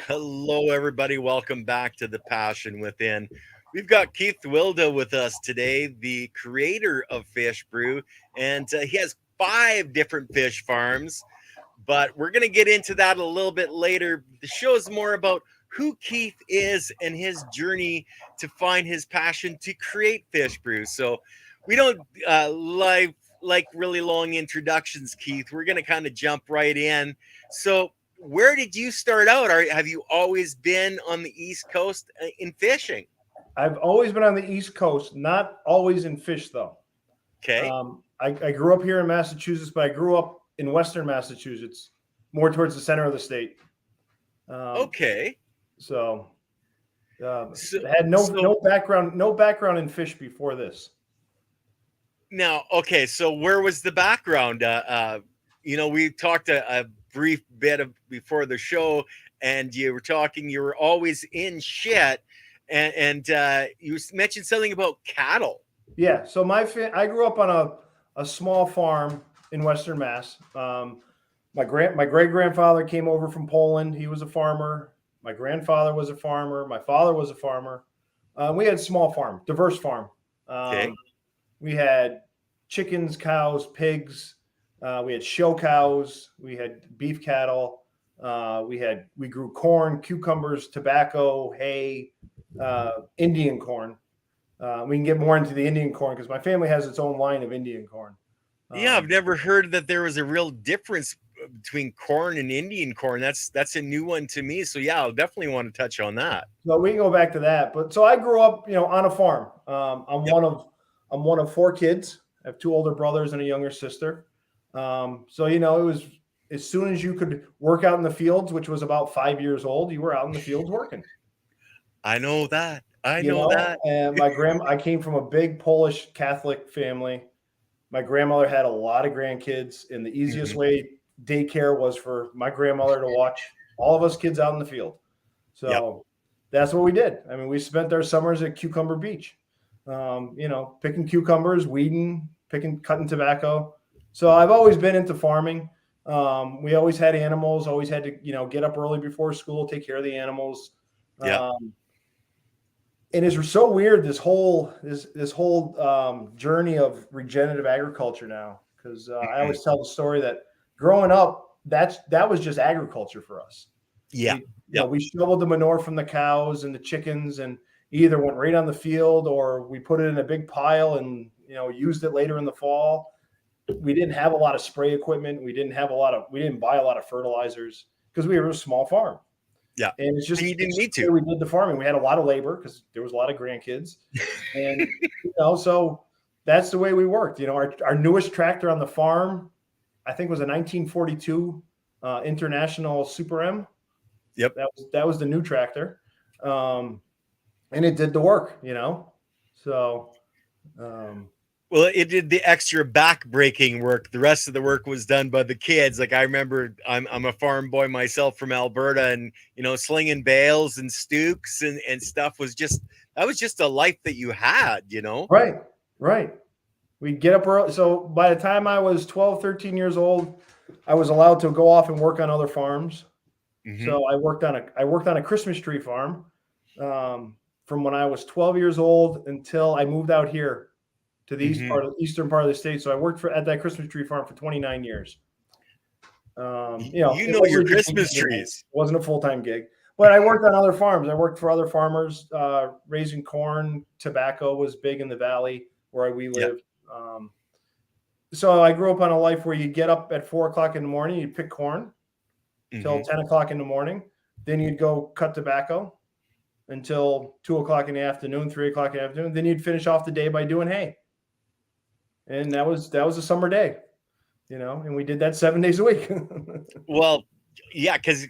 Hello, everybody. Welcome back to The Passion Within. We've got Keith Wilda with us today, the creator of Fishbrew, and he has 5 different fish farms. But we're going to get into that a little bit later. The show is more about who Keith is and his journey to find his passion to create Fishbrew. So we don't like really long introductions, Keith. We're going to kind of jump right in. So where did you start out? Have you always been on the East Coast in fishing? I've always been on the East Coast, not always in fish, though. Okay. I grew up here in Massachusetts, but I grew up in Western Massachusetts, more towards the center of the state. Okay. So I had no background in fish before this. Now, okay, so where was the background? We talked a brief bit before the show, and you were always in shit, and you mentioned something about cattle. Yeah, so I grew up on a small farm in Western Mass. My great grandfather came over from Poland. He was a farmer. My grandfather was a farmer. My father was a farmer. We had a small farm, diverse farm. Okay. We had chickens, cows, pigs. We had show cows. We had beef cattle. We grew corn, cucumbers, tobacco, hay, Indian corn. We can get more into the Indian corn because my family has its own line of Indian corn. Yeah, I've never heard that there was a real difference between corn and Indian corn. That's a new one to me. So yeah, I'll definitely want to touch on that. So we can go back to that. But so I grew up, on a farm. I'm one of 4 kids. I have 2 older brothers and a younger sister. So it was as soon as you could work out in the fields, which was about 5 years old, you were out in the fields working. I know that. I know that. And I came from a big Polish Catholic family. My grandmother had a lot of grandkids, and the easiest way daycare was for my grandmother to watch all of us kids out in the field. So that's what we did. I mean, we spent our summers at Cucumber Beach, picking cucumbers, weeding, cutting tobacco. So I've always been into farming. We always had animals, always had to, get up early before school, take care of the animals. And it's so weird, this whole journey of regenerative agriculture now, because I always tell the story that growing up, that was just agriculture for us. We shoveled the manure from the cows and the chickens, and either went right on the field or we put it in a big pile and used it later in the fall. We didn't have a lot of spray equipment. We didn't buy a lot of fertilizers because we were a small farm. Yeah. And it's just, you didn't need to. We did the farming. We had a lot of labor because there was a lot of grandkids. And, so that's the way we worked. Our newest tractor on the farm, I think, was a 1942 International Super M. Yep. That was the new tractor. And it did the work, So, well, it did the extra back-breaking work. The rest of the work was done by the kids. Like I remember, I'm a farm boy myself from Alberta, and slinging bales and stooks and stuff was just a life that you had. Right. We'd get up early. So by the time I was 12, 13 years old, I was allowed to go off and work on other farms. So I worked on a Christmas tree farm from when I was 12 years old until I moved out here to the eastern part of the state. So I worked at that Christmas tree farm for 29 years. Your Christmas trees. It wasn't a full-time gig, but I worked on other farms. I worked for other farmers, raising corn. Tobacco was big in the valley where we lived. So I grew up on a life where you get up at 4:00 in the morning, you'd pick corn till 10:00 in the morning. Then you'd go cut tobacco until 2:00 in the afternoon, 3:00 in the afternoon. Then you'd finish off the day by doing hay. And that was a summer day, and we did that 7 days a week. Well, yeah, because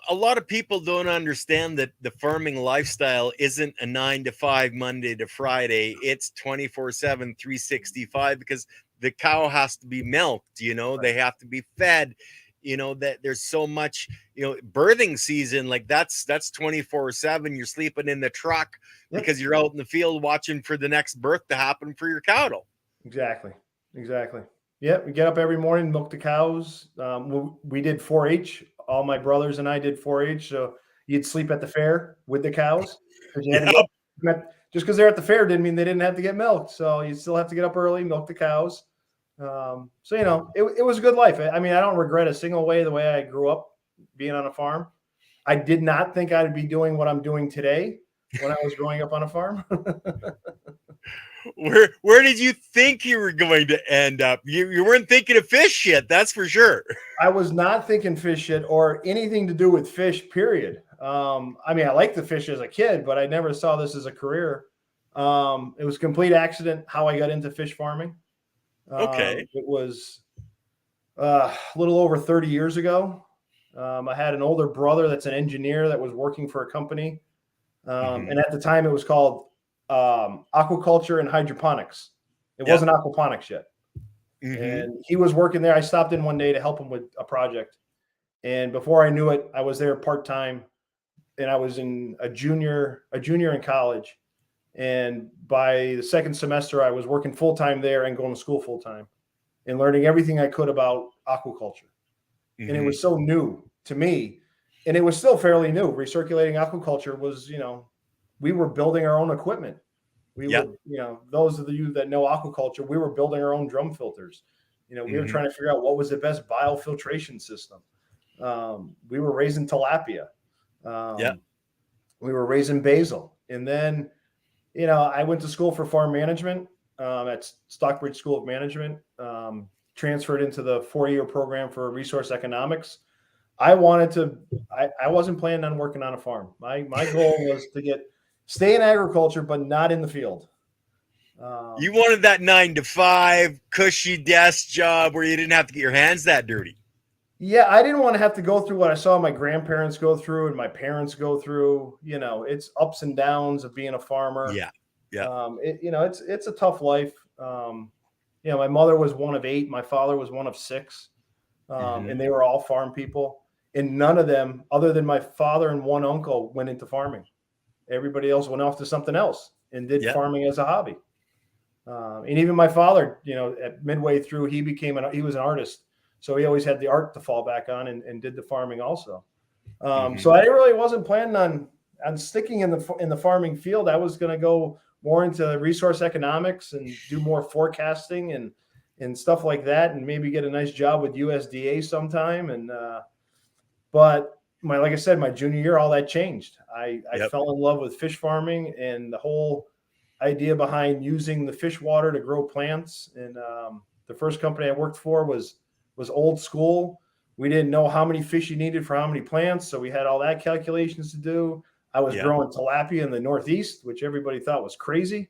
a lot of people don't understand that the farming lifestyle isn't a 9 to 5 Monday to Friday. It's 24/7, 365, because the cow has to be milked, they have to be fed, that there's so much, birthing season, like that's 24/7. You're sleeping in the truck because you're out in the field watching for the next birth to happen for your cattle. Exactly. Yeah, we get up every morning, milk the cows. We did 4-H. All my brothers and I did 4-H. So you'd sleep at the fair with the cows because you had to Yep. get, just because they're at the fair didn't mean they didn't have to get milked. So you still have to get up early, milk the cows. So, you know, it was a good life. I mean, I don't regret a single way the way I grew up being on a farm. I did not think I'd be doing what I'm doing today when I was growing up on a farm. Where did you think you were going to end up? You weren't thinking of fish yet, that's for sure. I was not thinking fish yet or anything to do with fish, period. I mean, I liked the fish as a kid, but I never saw this as a career. It was a complete accident how I got into fish farming. Okay. It was a little over 30 years ago. I had an older brother that's an engineer that was working for a company. And at the time it was called aquaculture and hydroponics. It wasn't aquaponics yet. And he was working there. I stopped in one day to help him with a project. And before I knew it, I was there part-time, and I was a junior in college. And by the second semester, I was working full-time there and going to school full-time and learning everything I could about aquaculture. And it was so new to me, and it was still fairly new. Recirculating aquaculture was, you know, we were building our own equipment. We were, you know, those of you that know aquaculture, we were building our own drum filters. You know, we were trying to figure out what was the best biofiltration system. We were raising tilapia. We were raising basil. And then, you know, I went to school for farm management at Stockbridge School of Management, transferred into the 4-year program for resource economics. I wasn't planning on working on a farm. My goal was to stay in agriculture, but not in the field. You wanted that 9-to-5 cushy desk job where you didn't have to get your hands that dirty. Yeah, I didn't want to have to go through what I saw my grandparents go through and my parents go through. You know, it's ups and downs of being a farmer. Yeah. You know, it's a tough life. You know, my mother was one of 8. My father was one of 6. And they were all farm people. And none of them, other than my father and one uncle, went into farming. Everybody else went off to something else and did farming as a hobby. And even my father, you know, at midway through, he was an artist. So he always had the art to fall back on and did the farming also. So I really wasn't planning on sticking in the farming field. I was going to go more into resource economics and do more forecasting and stuff like that, and maybe get a nice job with USDA sometime. And but like I said, my junior year, all that changed. I fell in love with fish farming and the whole idea behind using the fish water to grow plants. And the first company I worked for was old school. We didn't know how many fish you needed for how many plants, so we had all that calculations to do. I was growing tilapia in the Northeast, which everybody thought was crazy,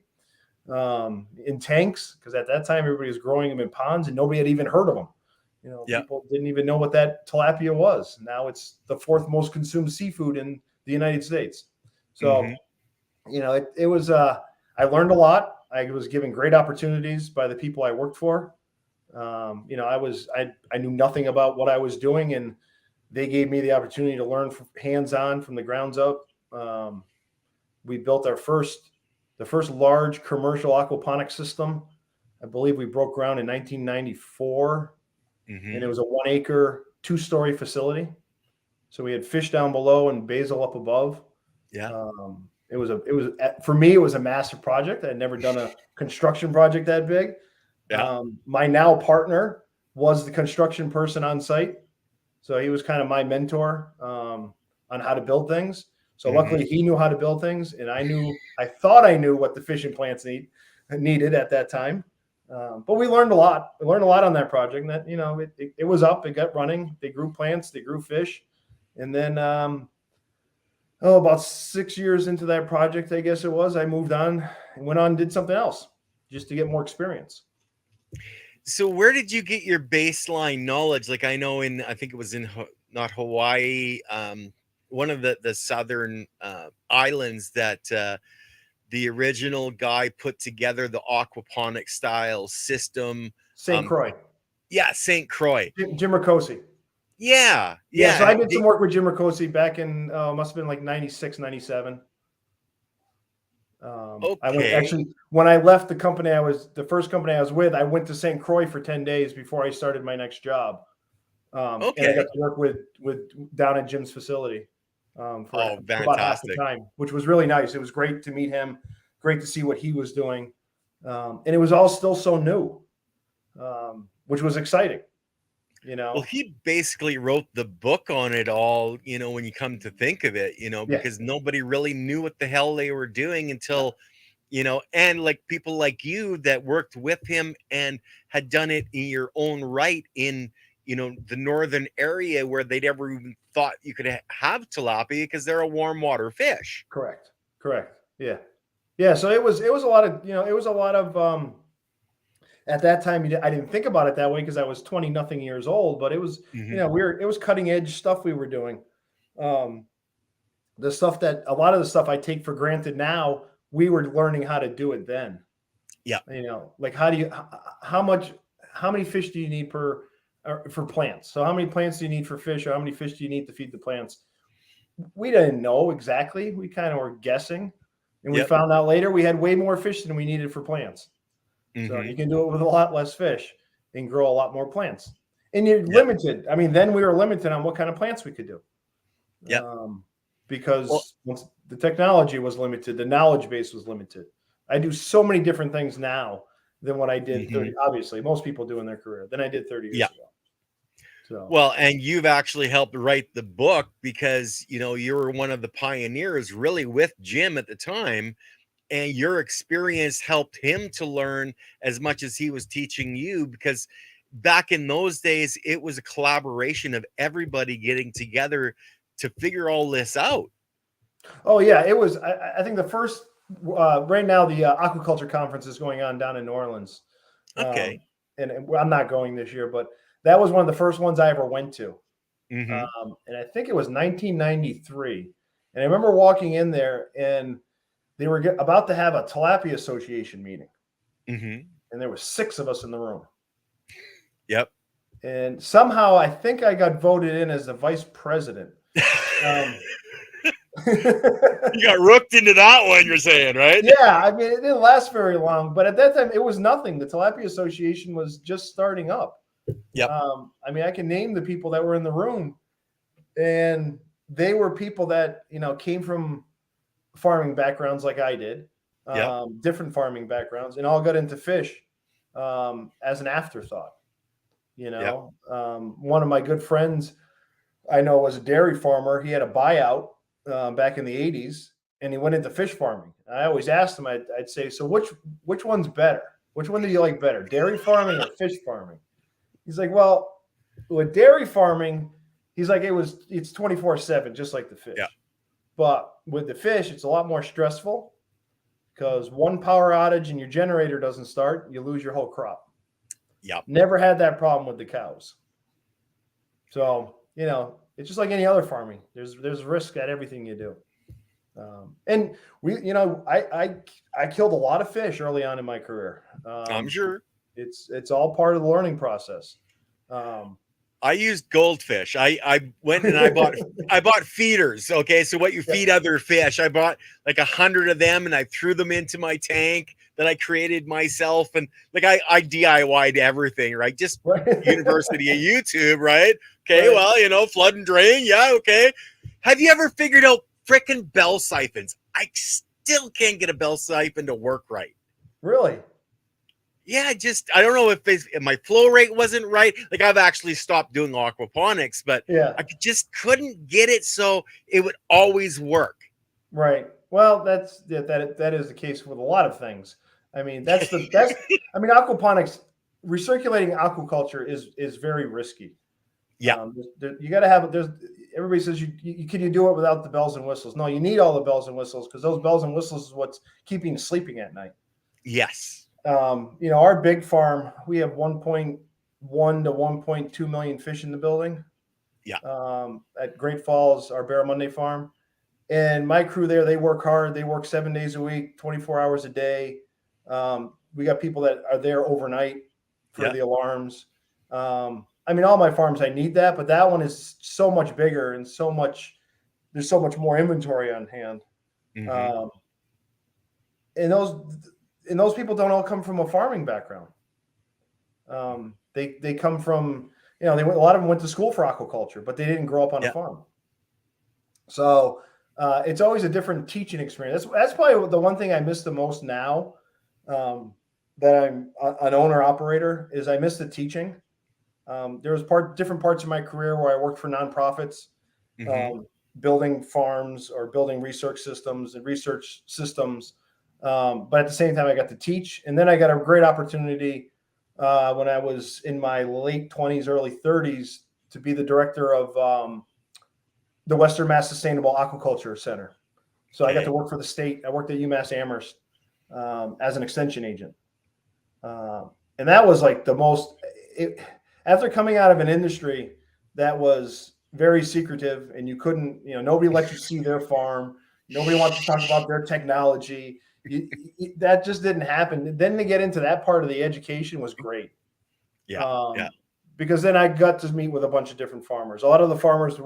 in tanks, because at that time everybody was growing them in ponds and nobody had even heard of them. You know, people didn't even know what that tilapia was. Now it's the 4th most consumed seafood in the United States. So, you know, it was, I learned a lot. I was given great opportunities by the people I worked for. You know, I knew nothing about what I was doing, and they gave me the opportunity to learn hands-on from the grounds up. We built the first large commercial aquaponic system. I believe we broke ground in 1994. And it was a 1-acre, 2-story facility. So we had fish down below and basil up above. It was for me, it was a massive project. I had never done a construction project that big. My now partner was the construction person on site. So he was kind of my mentor on how to build things. So luckily he knew how to build things, and I thought I knew what the fishing plants needed at that time. But we learned a lot. We learned a lot on that project. And that, you know, it was up. It got running. They grew plants. They grew fish. And then, about 6 years into that project, I guess it was, I moved on and went on and did something else just to get more experience. So where did you get your baseline knowledge? Like, I know I think it was in not Hawaii, one of the southern islands that the original guy put together the aquaponic style system. St. Croix. Yeah, St. Croix. Jim Ricosi. Yeah. So I did some work with Jim Ricosi back in, must have been like 96, 97. I went, actually, when I left the company, the first company I was with, I went to St. Croix for 10 days before I started my next job. And I got to work with down at Jim's facility. for about half the fantastic. time, which was really nice. It was great to meet him, great to see what he was doing. And it was all still so new, which was exciting, you know? Well, he basically wrote the book on it all, when you come to think of it, Yeah. because nobody really knew what the hell they were doing until, and like people like you that worked with him and had done it in your own right in, the northern area where they never even thought you could have tilapia because they're a warm water fish. Correct. Yeah. Yeah. So it was a lot of, it was a lot of, at that time, I didn't think about it that way because I was 20 nothing years old, but it was, Mhm. it was cutting edge stuff we were doing. The stuff that a lot of the stuff I take for granted now, we were learning how to do it then. Yeah. Like how many fish do you need for plants? So how many plants do you need for fish, or how many fish do you need to feed the plants? We didn't know exactly. We kind of were guessing, and we Yep. found out later we had way more fish than we needed for plants. So you can do it with a lot less fish and grow a lot more plants. And you're limited. I mean, then we were limited on what kind of plants we could do. Yep. Because once the technology was limited, the knowledge base was limited. I do so many different things now than what I did 30. Obviously, most people do in their career than I did 30 years ago. So. Well, and you've actually helped write the book because, you were one of the pioneers really with Jim at the time, and your experience helped him to learn as much as he was teaching you, because back in those days, it was a collaboration of everybody getting together to figure all this out. Oh yeah, it was. I think the first right now the aquaculture conference is going on down in New Orleans. Okay. And I'm not going this year, but that was one of the first ones I ever went to. Mm-hmm. And I think it was 1993. And I remember walking in there, and they were about to have a tilapia association meeting. Mm-hmm. And there were 6 of us in the room. Yep. And somehow I think I got voted in as the vice president. You got rooked into that one, you're saying, right? Yeah, I mean, it didn't last very long, but at that time it was nothing. The Tilapia Association was just starting up. Yep. I mean, I can name the people that were in the room, and they were people that came from farming backgrounds like I did, different farming backgrounds, and all got into fish as an afterthought. One of my good friends I know was a dairy farmer. He had a buyout back in the 80s, and he went into fish farming. I always asked him, I'd say, so which one's better? Which one do you like better, dairy farming or fish farming? He's like, well, with dairy farming, he's like, it's 24/7, just like the fish. Yeah. But with the fish, it's a lot more stressful because one power outage and your generator doesn't start, you lose your whole crop. Yep. Never had that problem with the cows. So, it's just like any other farming. There's risk at everything you do. And we, I killed a lot of fish early on in my career. I'm sure it's all part of the learning process. I used goldfish. I went and I bought feeders. Okay, so what you feed other fish. I bought like 100 of them, and I threw them into my tank that I created myself. And like I DIY'd everything, right? Just University of YouTube, right? Okay, well, flood and drain. Yeah, okay. Have you ever figured out frickin' bell siphons? I still can't get a bell siphon to work right. Really? Yeah, I don't know if my flow rate wasn't right. Like I've actually stopped doing aquaponics, but I just couldn't get it so it would always work. Right. Well, that is the case with a lot of things. I mean, aquaponics, recirculating aquaculture is very risky. Yeah. You got to have everybody says can you do it without the bells and whistles? No, you need all the bells and whistles because those bells and whistles is what's keeping you sleeping at night. Yes. Our big farm, we have 1.1 to 1.2 million fish in the building. Yeah. At Great Falls, our Barramundi farm. And my crew there, they work hard. They work 7 days a week, 24 hours a day. We got people that are there overnight for the alarms. I mean, all my farms, I need that, but that one is so much bigger and there's so much more inventory on hand. Mm-hmm. And those people don't all come from a farming background. They come from, a lot of them went to school for aquaculture, but they didn't grow up on a farm. So it's always a different teaching experience. That's probably the one thing I miss the most now, that I'm an owner operator, is I miss the teaching. There was different parts of my career where I worked for nonprofits, building farms or building research systems. But at the same time, I got to teach. And then I got a great opportunity when I was in my late 20s, early 30s, to be the director of the Western Mass Sustainable Aquaculture Center. So I got to work for the state. I worked at UMass Amherst as an extension agent. And that was like the most, after coming out of an industry that was very secretive and you couldn't, nobody let you see their farm. Nobody wants to talk about their technology. That just didn't happen. Then to get into that part of the education was great. Because then I got to meet with a bunch of different farmers. A lot of the farmers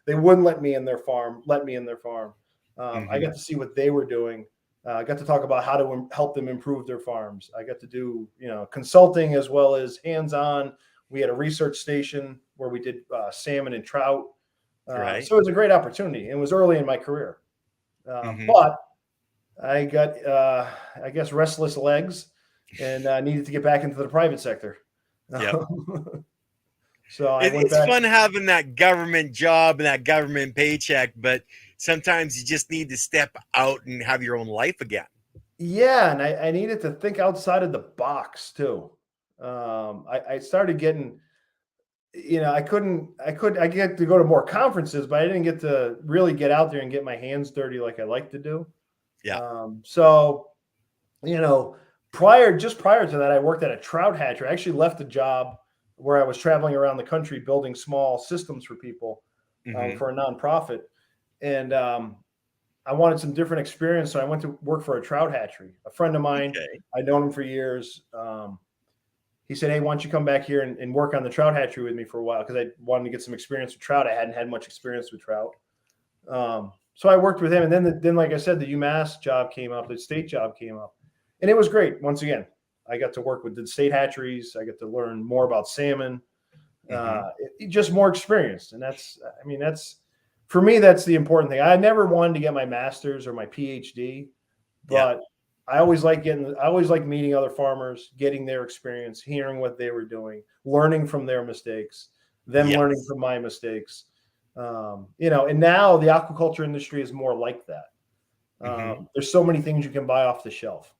they wouldn't let me in their farm. I got to see what they were doing. I got to talk about how to help them improve their farms. I got to do, consulting as well as hands-on. We had a research station where we did salmon and trout. So it was a great opportunity. It was early in my career. But I got, I guess, restless legs and needed to get back into the private sector. So it's fun having that government job and that government paycheck, but sometimes you just need to step out and have your own life again. Yeah, and I needed to think outside of the box too. I started getting, I get to go to more conferences, but I didn't get to really get out there and get my hands dirty like I like to do. So, prior to that, I worked at a trout hatchery. I actually left a job where I was traveling around the country building small systems for people for a nonprofit. And I wanted some different experience. So I went to work for a trout hatchery. A friend of mine, I'd known him for years. He said, "Hey, why don't you come back here and work on the trout hatchery with me for a while?" Because I wanted to get some experience with trout. I hadn't had much experience with trout. So I worked with him. And then, like I said, the UMass job came up, the state job came up. And it was great. Once again, I got to work with the state hatcheries. I got to learn more about salmon, just more experience. And that's for me, that's the important thing. I never wanted to get my master's or my PhD, but I always like meeting other farmers, getting their experience, hearing what they were doing, learning from their mistakes, them learning from my mistakes. And now the aquaculture industry is more like that. There's so many things you can buy off the shelf.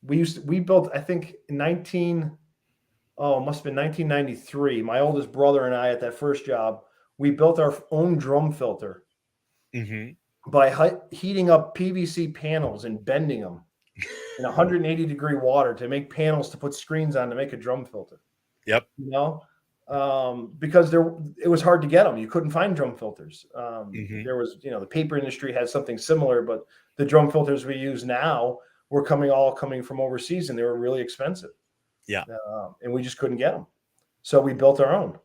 We built, I think must have been 1993. My oldest brother and I, at that first job, we built our own drum filter by heating up PVC panels and bending them in 180-degree water to make panels to put screens on to make a drum filter. Because it was hard to get them. You couldn't find drum filters. There was, the paper industry had something similar, but the drum filters we use now were coming from overseas, and they were really expensive. And we just couldn't get them. So we built our own.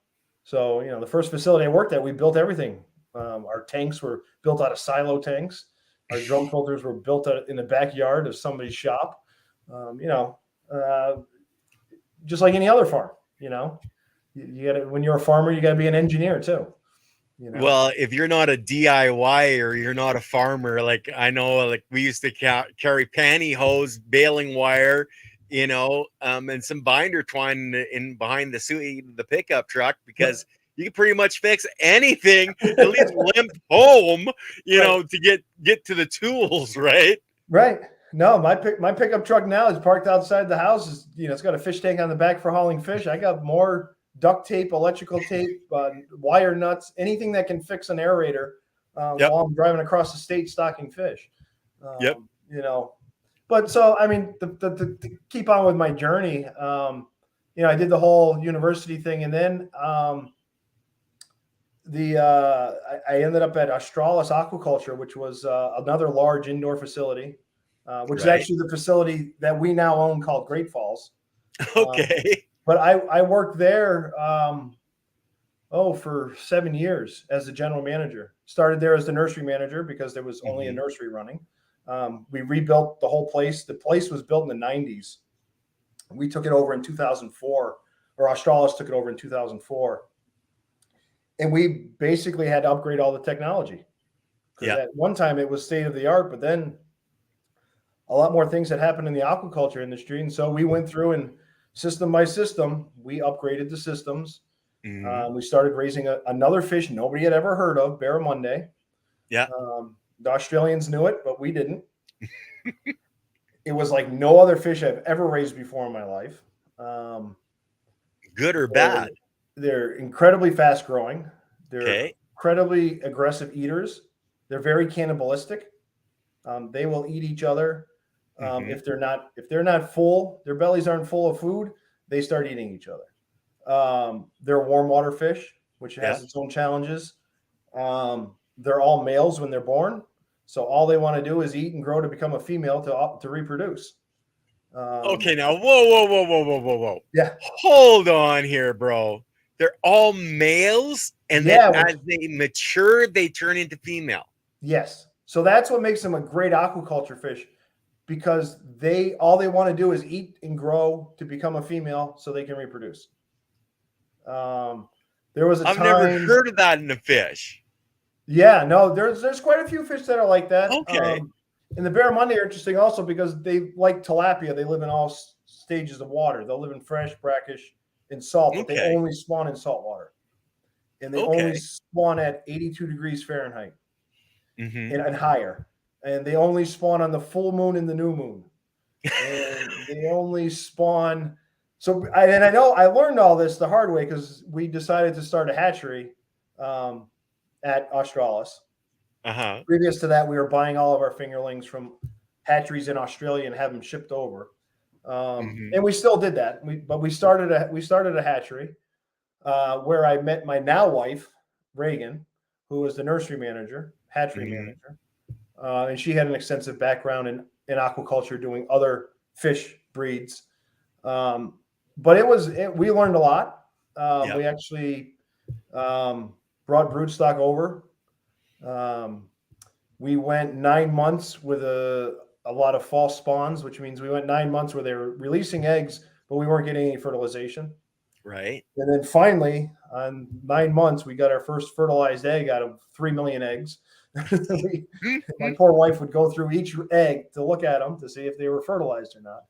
So, the first facility I worked at, we built everything. Our tanks were built out of silo tanks. Our drum filters were built in the backyard of somebody's shop. Just like any other farm, you gotta, when you're a farmer, you gotta be an engineer too. Well, if you're not a DIY or you're not a farmer, like I know, like we used to carry pantyhose, baling wire, and some binder twine in behind the pickup truck, because you can pretty much fix anything, at least limp home, to get to the tools, right? Right. No, my pickup truck now is parked outside the house. It's got a fish tank on the back for hauling fish. I got more duct tape, electrical tape, wire nuts, anything that can fix an aerator while I'm driving across the state stocking fish. But so, to keep on with my journey, I did the whole university thing, and then I ended up at Australis Aquaculture, which was another large indoor facility, which is actually the facility that we now own, called Great Falls. But I worked there for 7 years as the general manager. Started there as the nursery manager because there was only a nursery running. We rebuilt the whole place. The place was built in the 90s. We took it over in 2004, or Australis took it over in 2004. And we basically had to upgrade all the technology, because at one time it was state of the art, but then a lot more things had happened in the aquaculture industry. And so we went through and system by system, we upgraded the systems. We started raising another fish nobody had ever heard of, barramundi. The Australians knew it, but we didn't. It was like no other fish I've ever raised before in my life. Good or bad? They're incredibly fast growing. They're Okay. incredibly aggressive eaters. They're very cannibalistic. They will eat each other. If they're not full, their bellies aren't full of food, they start eating each other. They're warm water fish, which has its own challenges. They're all males when they're born, so all they want to do is eat and grow to become a female to reproduce. Okay, now whoa. Yeah. Hold on here, bro. They're all males, and then as they mature, they turn into female. Yes. So that's what makes them a great aquaculture fish, because all they want to do is eat and grow to become a female so they can reproduce. There was a time. I've never heard of that in a fish. Yeah, no, there's quite a few fish that are like that. Okay. And the barramundi are interesting also because they, like tilapia, they live in all stages of water. They'll live in fresh, brackish, and salt, but they only spawn in salt water. And they only spawn at 82 degrees Fahrenheit and higher. And they only spawn on the full moon and the new moon. And they only spawn. So, I learned all this the hard way because we decided to start a hatchery at Australis. Previous to that, we were buying all of our fingerlings from hatcheries in Australia and have them shipped over. And we still did that. But we started a hatchery where I met my now wife, Reagan, who was the nursery manager, hatchery manager. And she had an extensive background in aquaculture doing other fish breeds. But we learned a lot. We actually brought broodstock over. We went 9 months with a lot of false spawns, which means we went 9 months where they were releasing eggs, but we weren't getting any fertilization. Right. And then finally, on 9 months, we got our first fertilized egg out of 3 million eggs. My poor wife would go through each egg to look at them to see if they were fertilized or not.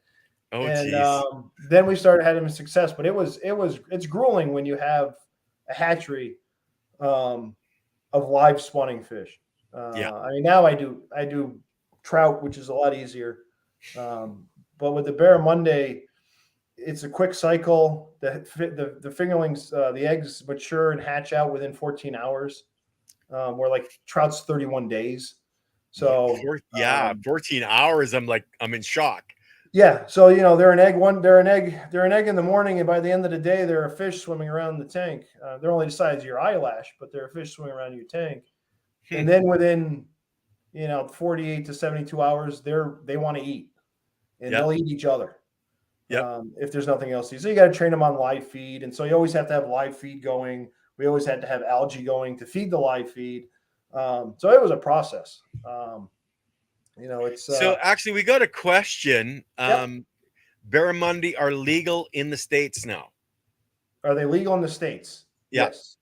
Then we started having success, but it's grueling when you have a hatchery of live spawning fish. I mean, now I do trout, which is a lot easier. But with the barramundi, it's a quick cycle. The fingerlings, the eggs mature and hatch out within 14 hours. Where like trout's 31 days. So 14 hours. I'm in shock. Yeah. So, they're an egg in the morning. And by the end of the day, they're a fish swimming around the tank. They're only the size of your eyelash, but they're a fish swimming around your tank. And then within, 48 to 72 hours, they want to eat, and they'll eat each other. If there's nothing else to eat. So you got to train them on live feed. And so you always have to have live feed going. We always had to have algae going to feed the live feed. So it was a process. It's so actually we got a question. Barramundi are legal in the States now. Are they legal in the States? Yes.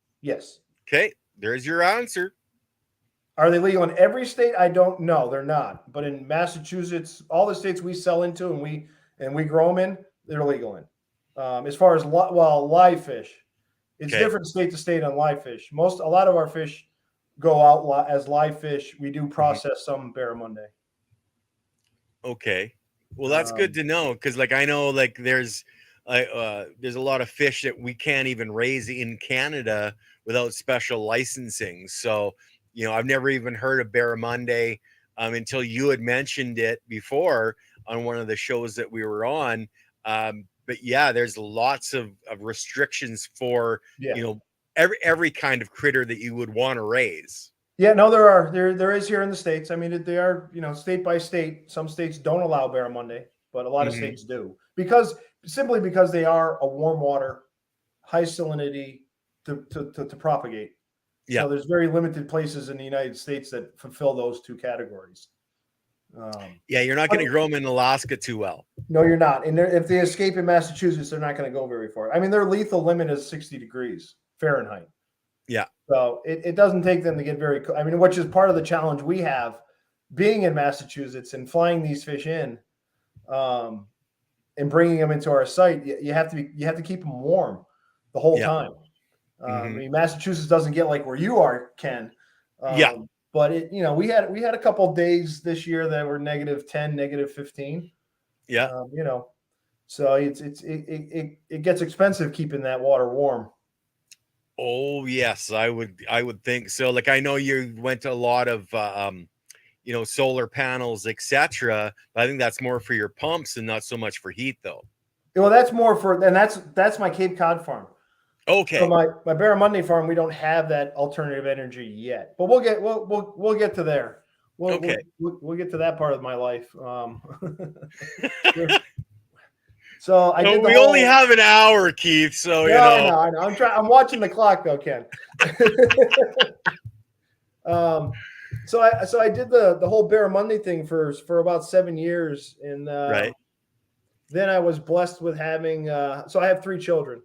Okay, there's your answer. Are they legal in every state? I don't know. They're not. But in Massachusetts, all the states we sell into and we grow them in, they're legal in. As far as live fish, it's different state to state on live fish. A lot of our fish go out as live fish. We do process some barramundi. Okay, well that's good to know, because I know there's a lot of fish that we can't even raise in Canada without special licensing. So I've never even heard of barramundi until you had mentioned it before on one of the shows that we were on. But there's lots of restrictions for every kind of critter that you would want to raise. Yeah, no, there is here in the States. I mean, they are, state by state. Some states don't allow barramundi, but a lot of states do, simply because they are a warm water, high salinity to propagate. So there's very limited places in the United States that fulfill those two categories. You're not going to grow them in Alaska too well. No, you're not. And if they escape in Massachusetts, they're not going to go very far. I mean, their lethal limit is 60 degrees Fahrenheit. Yeah. So it doesn't take them to get very, I mean, which is part of the challenge we have being in Massachusetts and flying these fish in, and bringing them into our site. You have to keep them warm the whole Yeah. time. I Mm-hmm. mean, Massachusetts doesn't get like where you are, Ken. Yeah. But we had a couple of days this year that were -10, -15. Yeah. So it gets expensive keeping that water warm. Oh yes, I would think so. Like I know you went to a lot of solar panels, etc. But I think that's more for your pumps and not so much for heat, though. Well, that's more for, and that's my Cape Cod farm. Okay. So my Barramundi farm, we don't have that alternative energy yet, but we'll get to there. We'll get to that part of my life. So I did. We only have an hour, Keith. So I know. I'm watching the clock though, Ken. So I did the whole Barramundi thing for about 7 years, and right. Then I was blessed with having. So I have 3 children.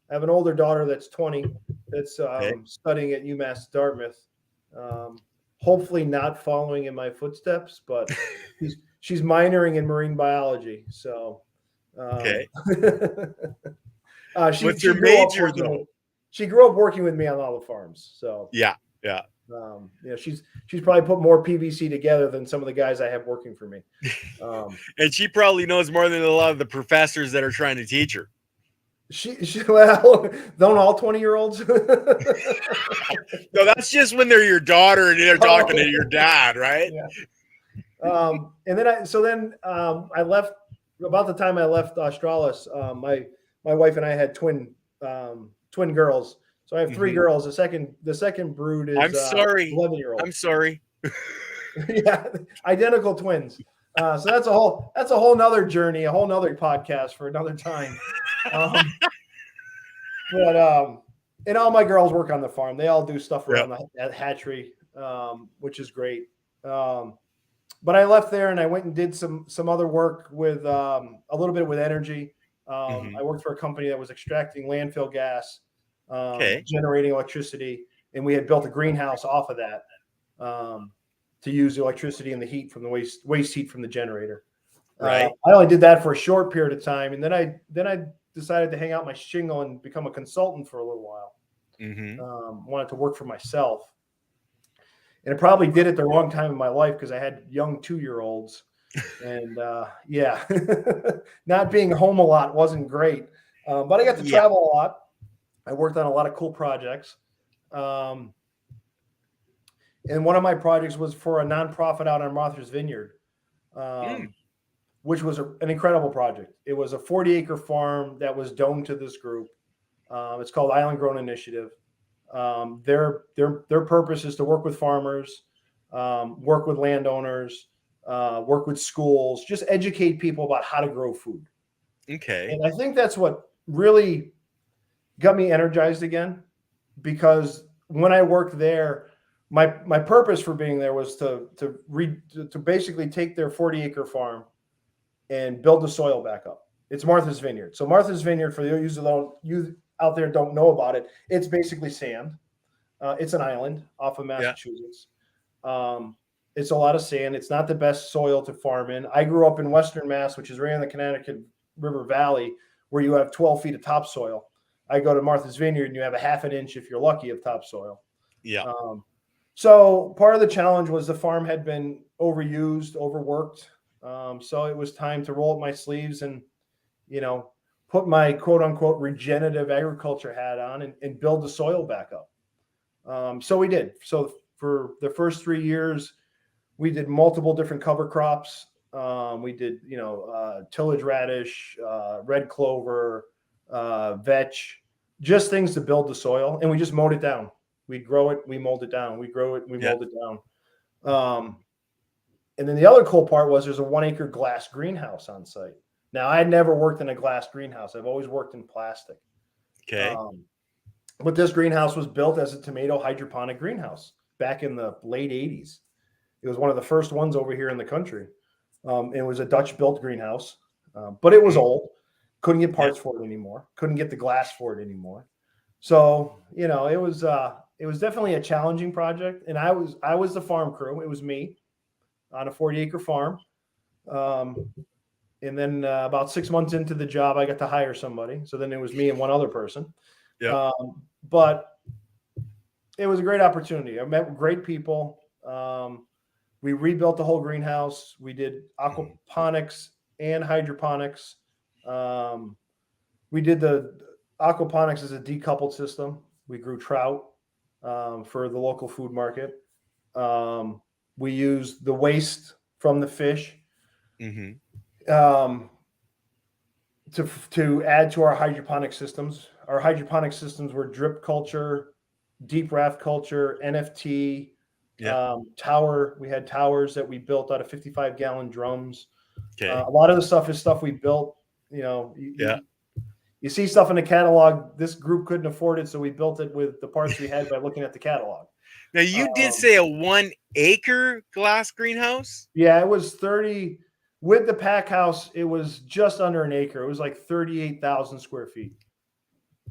I have an older daughter that's 20, that's studying at UMass Dartmouth. Hopefully not following in my footsteps, but she's minoring in marine biology. So. Okay. What's your major though? She grew up working with me on all the farms. So yeah. She's probably put more PVC together than some of the guys I have working for me. And she probably knows more than a lot of the professors that are trying to teach her. Well, don't all 20-year-olds? No, that's just when they're your daughter and they're talking to your dad, right? Yeah. And then I left. About the time I left Australis, my wife and I had twin girls. So I have 3 girls. The second brood is 11-year-old. I'm sorry. Yeah, identical twins. So that's a whole nother journey, a whole nother podcast for another time. And all my girls work on the farm. They all do stuff around the hatchery, which is great. But I left there and I went and did some other work with a little bit with energy. I worked for a company that was extracting landfill gas, generating electricity, and we had built a greenhouse off of that to use the electricity and the heat from the waste heat from the generator. Right. I only did that for a short period of time, and then I decided to hang out my shingle and become a consultant for a little while. Wanted to work for myself. And I probably did it the wrong time in my life because I had young 2-year-olds. And not being home a lot wasn't great. But I got to travel a lot. I worked on a lot of cool projects. And one of my projects was for a nonprofit out on Martha's Vineyard, which was an incredible project. It was a 40-acre farm that was domed to this group. It's called Island Grown Initiative. Their purpose is to work with farmers, work with landowners, work with schools, just educate people about how to grow food. Okay. And I think that's what really got me energized again, because when I worked there, my purpose for being there was to basically take their 40-acre farm and build the soil back up. It's Martha's Vineyard. So Martha's Vineyard, for you out there don't know about it, it's basically sand. It's an island off of Massachusetts. It's a lot of sand. It's not the best soil to farm in. I grew up in Western Mass, which is right in the Connecticut River Valley, where you have 12 feet of topsoil. I go to Martha's Vineyard and you have a half an inch, if you're lucky, of topsoil. Yeah. So part of the challenge was the farm had been overused, overworked. So it was time to roll up my sleeves and, put my quote unquote regenerative agriculture hat on and build the soil back up. So we did. So for the first 3 years, we did multiple different cover crops. We did, tillage radish, red clover, vetch, just things to build the soil. And we just mowed it down. We'd grow it, we mold it down. We grow it, we mold it down. And then the other cool part was there's a 1-acre glass greenhouse on site. Now, I had never worked in a glass greenhouse. I've always worked in plastic. Okay. But this greenhouse was built as a tomato hydroponic greenhouse back in the late 80s. It was one of the first ones over here in the country. It was a Dutch-built greenhouse, but it was old. Couldn't get parts for it anymore. Couldn't get the glass for it anymore. So, it was definitely a challenging project. And I was the farm crew. It was me on a 40-acre farm. And then about 6 months into the job, I got to hire somebody. So then it was me and one other person. Yeah. But it was a great opportunity. I met great people. We rebuilt the whole greenhouse. We did aquaponics and hydroponics. We did the aquaponics as a decoupled system. We grew trout for the local food market. We used the waste from the fish to add to our hydroponic systems. Our hydroponic systems were drip culture, deep raft culture, NFT, tower. We had towers that we built out of 55-gallon drums. Okay. A lot of the stuff is stuff we built. You see stuff in the catalog. This group couldn't afford it, so we built it with the parts we had by looking at the catalog. Now, you did say a 1-acre glass greenhouse? Yeah, it was 30. With the pack house, it was just under an acre. It was like 38,000 square feet.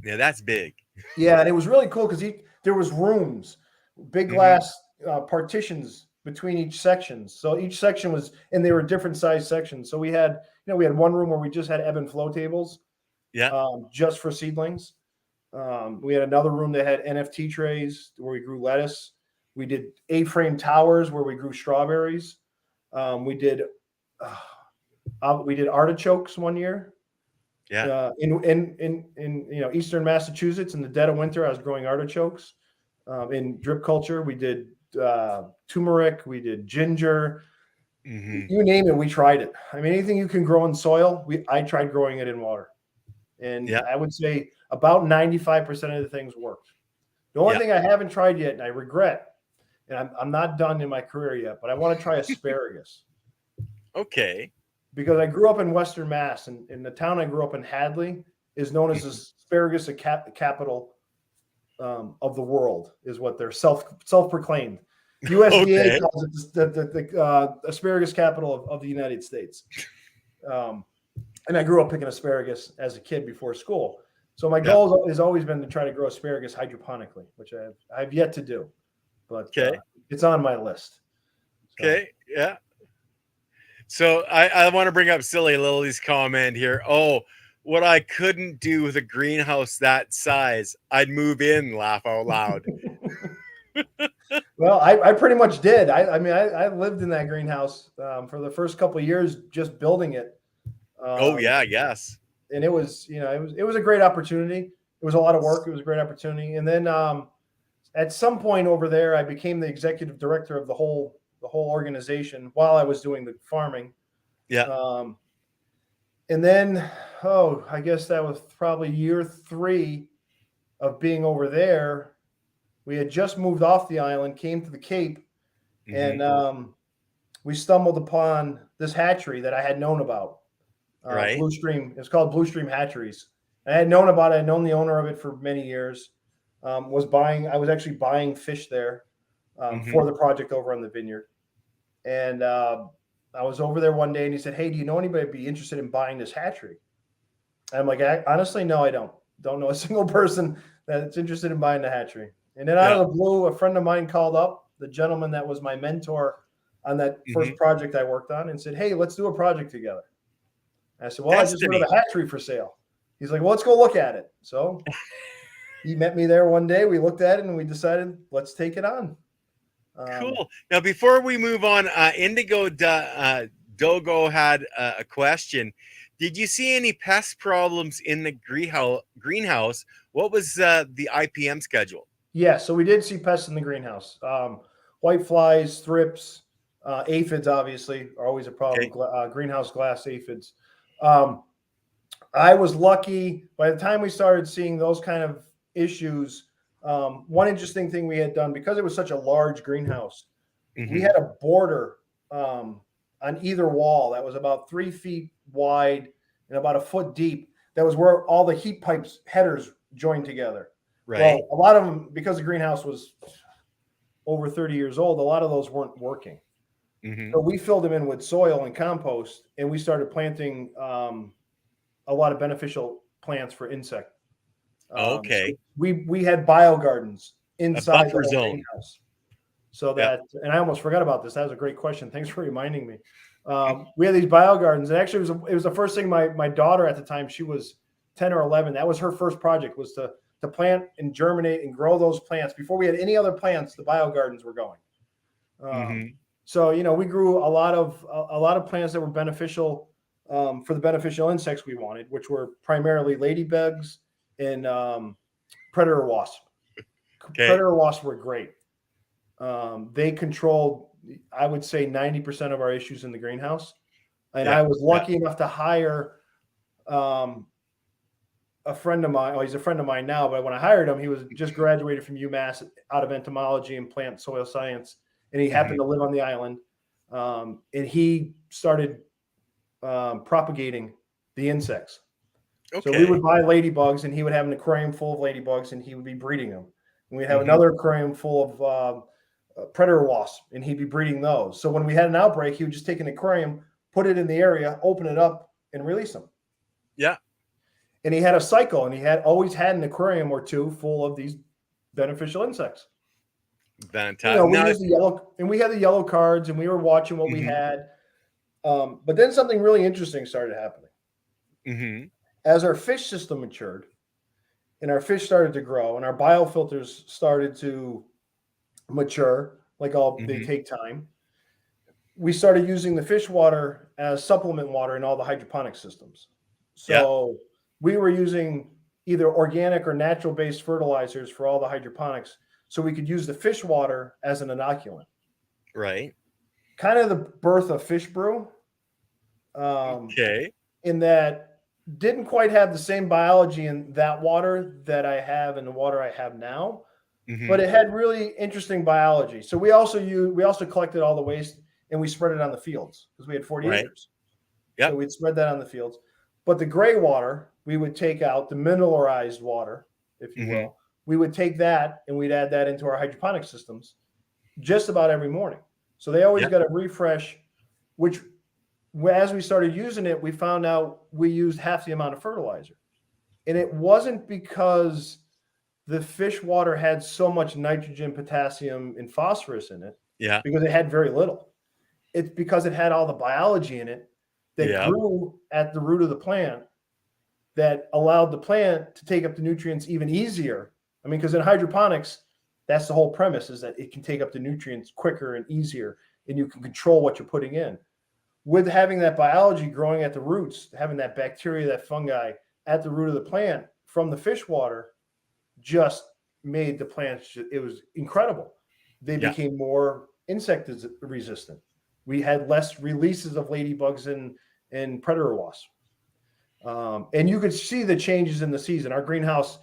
Yeah, that's big. Yeah, and it was really cool because there was rooms, big glass partitions between each section. So each section was, and they were different size sections. So we had one room where we just had ebb and flow tables, just for seedlings. We had another room that had NFT trays where we grew lettuce. We did A-frame towers where we grew strawberries. We did artichokes one year. Yeah. In eastern Massachusetts in the dead of winter, I was growing artichokes. In drip culture, we did turmeric, we did ginger. You name it, we tried it. I mean, anything you can grow in soil, I tried growing it in water. And I would say about 95% of the things worked. The only thing I haven't tried yet, and I regret, and I'm not done in my career yet, but I want to try asparagus. Okay. Because I grew up in Western Mass, and in the town I grew up in, Hadley, is known as the asparagus capital of the world, is what they're self-proclaimed. USDA calls it the asparagus capital of the United States. And I grew up picking asparagus as a kid before school. So my goal has always been to try to grow asparagus hydroponically, which I've yet to do, but it's on my list. So. Okay. Yeah. So I want to bring up Silly Lily's comment here. Oh, what I couldn't do with a greenhouse that size, I'd move in, laugh out loud. Well, I pretty much did. I mean, I lived in that greenhouse for the first couple of years, just building it. Yes. And it was a great opportunity. It was a lot of work. It was a great opportunity. And then at some point over there, I became the executive director of the whole organization while I was doing the farming. Yeah. And then, I guess that was probably year 3 of being over there. We had just moved off the island, came to the Cape, and we stumbled upon this hatchery that I had known about. Blue Stream. It's called Blue Stream Hatcheries. I had known about it. I'd known the owner of it for many years. I was actually buying fish there for the project over on the vineyard. And I was over there one day, and he said, "Hey, do you know anybody be interested in buying this hatchery?" And I'm like, honestly, no, I don't. Don't know a single person that's interested in buying the hatchery. And then out of the blue, a friend of mine called up, the gentleman that was my mentor on that first project I worked on, and said, "Hey, let's do a project together." And I said, "Well, I just heard of a hatchery for sale." He's like, "Well, let's go look at it." So he met me there one day. We looked at it, and we decided, let's take it on. Cool. Now, before we move on, Indigo Dogo had a question. Did you see any pest problems in the greenhouse? What was the IPM schedule? Yeah, so we did see pests in the greenhouse. White flies, thrips, aphids, obviously, are always a problem. Greenhouse glass aphids. I was lucky. By the time we started seeing those kind of issues, one interesting thing we had done, because it was such a large greenhouse, we had a border on either wall that was about 3 feet wide and about a foot deep. That was where all the heat pipes headers joined together. Right. Well, a lot of them, because the greenhouse was over 30 years old, a lot of those weren't working. So we filled them in with soil and compost, and we started planting a lot of beneficial plants for insect Okay. So we had bio gardens A inside the buffer whole zone. greenhouse. So Yeah. that, and I almost forgot about this. That was a great question. Thanks for reminding me. We had these bio gardens, and actually it was the first thing my daughter at the time, she was 10 or 11. That was her first project, was to plant and germinate and grow those plants. Before we had any other plants, the bio gardens were going. So, you know, we grew a lot of plants that were beneficial for the beneficial insects we wanted, which were primarily ladybugs and predator wasps. Okay. Predator wasps were great. They controlled, I would say, 90% of our issues in the greenhouse. And I was lucky enough to hire a friend of mine. Well, he's a friend of mine now, but when I hired him, he was just graduated from UMass out of entomology and plant soil science. And he happened to live on the island. And he started propagating the insects. Okay. So we would buy ladybugs, and he would have an aquarium full of ladybugs, and he would be breeding them. And we'd have another aquarium full of predator wasps, and he'd be breeding those. So when we had an outbreak, he would just take an aquarium, put it in the area, open it up, and release them. Yeah. And he had a cycle, and he always had an aquarium or two full of these beneficial insects. Fantastic. You know, we used the yellow, and we had the yellow cards, and we were watching what we had. But then something really interesting started happening. As our fish system matured, and our fish started to grow, and our biofilters started to mature, they take time. We started using the fish water as supplement water in all the hydroponic systems. So we were using either organic or natural based fertilizers for all the hydroponics, so we could use the fish water as an inoculant. Right. Kind of the birth of fish brew. In that didn't quite have the same biology in that water that I have in the water I have now, but it had really interesting biology. So we also collected all the waste and we spread it on the fields because we had 40 acres. Yep. So we'd spread that on the fields. But the gray water, we would take out the mineralized water, if you will. We would take that and we'd add that into our hydroponic systems just about every morning. So they always got a refresh, which as we started using it, we found out we used half the amount of fertilizer. And it wasn't because the fish water had so much nitrogen, potassium, and phosphorus in it. Yeah. Because it had very little. It's because it had all the biology in it that grew at the root of the plant that allowed the plant to take up the nutrients even easier. I mean, because in hydroponics, that's the whole premise, is that it can take up the nutrients quicker and easier, and you can control what you're putting in. With having that biology growing at the roots, having that bacteria, that fungi at the root of the plant from the fish water just made the plants, it was incredible. They became more insect resistant. We had less releases of ladybugs and predator wasps. And you could see the changes in the season. Our greenhouse,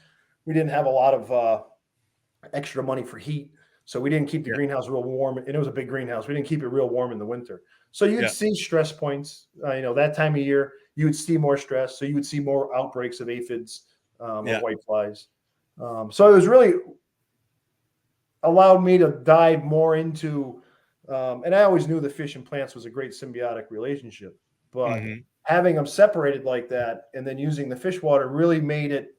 we didn't have a lot of extra money for heat. So we didn't keep the greenhouse real warm. And it was a big greenhouse. We didn't keep it real warm in the winter. So you'd see stress points. That time of year, you would see more stress. So you would see more outbreaks of aphids or whiteflies. So it was really allowed me to dive more into, and I always knew the fish and plants was a great symbiotic relationship. But having them separated like that and then using the fish water really made it,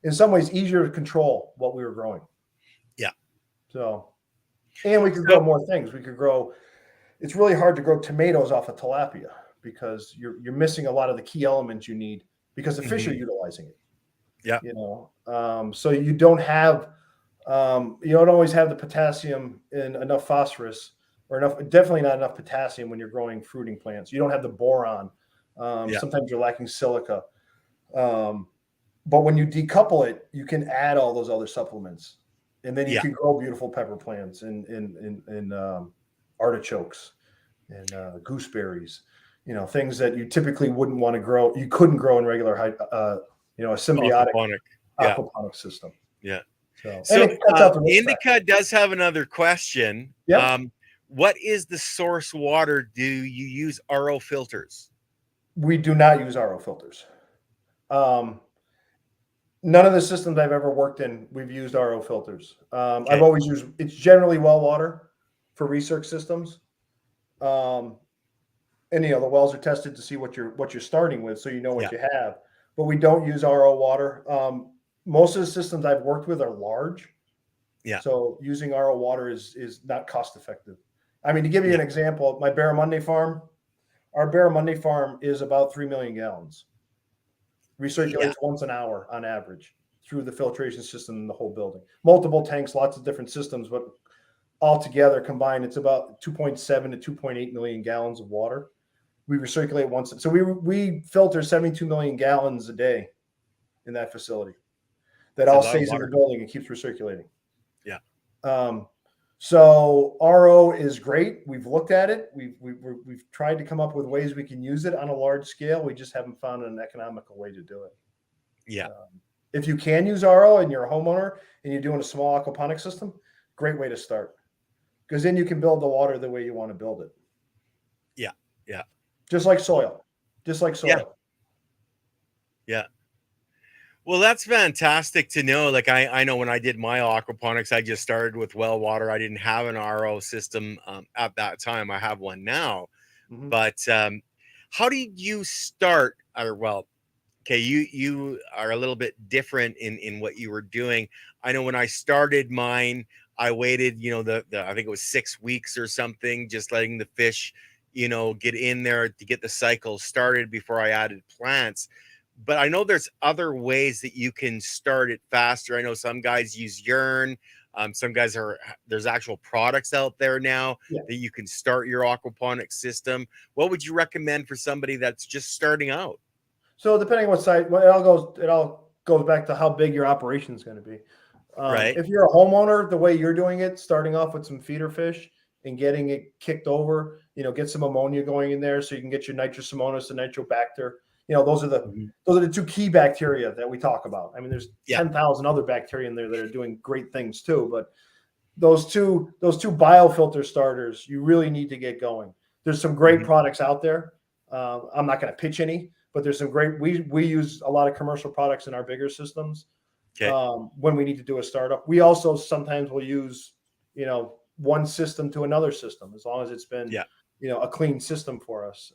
in some ways, easier to control what we were growing. Yeah. So, and we could grow more things. We could grow. It's really hard to grow tomatoes off of tilapia because you're missing a lot of the key elements you need because the fish are utilizing it. Yeah. So you don't have, you don't always have the potassium and enough phosphorus or definitely not enough potassium when you're growing fruiting plants. You don't have the boron. Sometimes you're lacking silica. But when you decouple it, you can add all those other supplements, and then you can grow beautiful pepper plants and artichokes and gooseberries. Things that you typically wouldn't want to grow. You couldn't grow in regular, a symbiotic aquaponic system. Yeah. So Indica does have another question. What is the source water? Do you use RO filters? We do not use RO filters. None of the systems I've ever worked in, we've used RO filters. I've always used, it's generally well water for research systems. And the wells are tested to see what you're starting with, so you know what you have. but we don't use RO water. Most of the systems I've worked with are large. Yeah. So using RO water is not cost effective. I mean, to give you an example, my Barramundi farm, our Barramundi farm is about 3 million gallons. Recirculates once an hour on average through the filtration system in the whole building. Multiple tanks, lots of different systems, but altogether combined, it's about 2.7 to 2.8 million gallons of water. We recirculate once. So we filter 72 million gallons a day in that facility. That all stays in the building and keeps recirculating. Yeah. So RO is great. We've looked at it. We've tried to come up with ways we can use it on a large scale. We just haven't found an economical way to do it. Yeah. If you can use RO and you're a homeowner and you're doing a small aquaponic system, great way to start. Because then you can build the water the way you want to build it. Yeah. Yeah. Just like soil. Yeah. Well, that's fantastic to know. Like I know when I did my aquaponics, I just started with well water. I didn't have an RO system at that time. I have one now. Mm-hmm. But how did you start? Okay, you are a little bit different in what you were doing. I know when I started mine, I waited, I think it was 6 weeks or something, just letting the fish, get in there to get the cycle started before I added plants. But I know there's other ways that you can start it faster. I know some guys use urine. Some guys there's actual products out there now that you can start your aquaponics system. What would you recommend for somebody that's just starting out? So depending on what size, it all goes back to how big your operation is going to be. Right. If you're a homeowner, the way you're doing it, starting off with some feeder fish and getting it kicked over, get some ammonia going in there so you can get your nitrosomonas and nitrobacter. Those are the two key bacteria that we talk about. I mean, there's 10,000 other bacteria in there that are doing great things too, but those two biofilter starters, you really need to get going. There's some great products out there. I'm not going to pitch any, but there's some great. We use a lot of commercial products in our bigger systems. When we need to do a startup, we also sometimes will use one system to another system as long as it's been a clean system for us.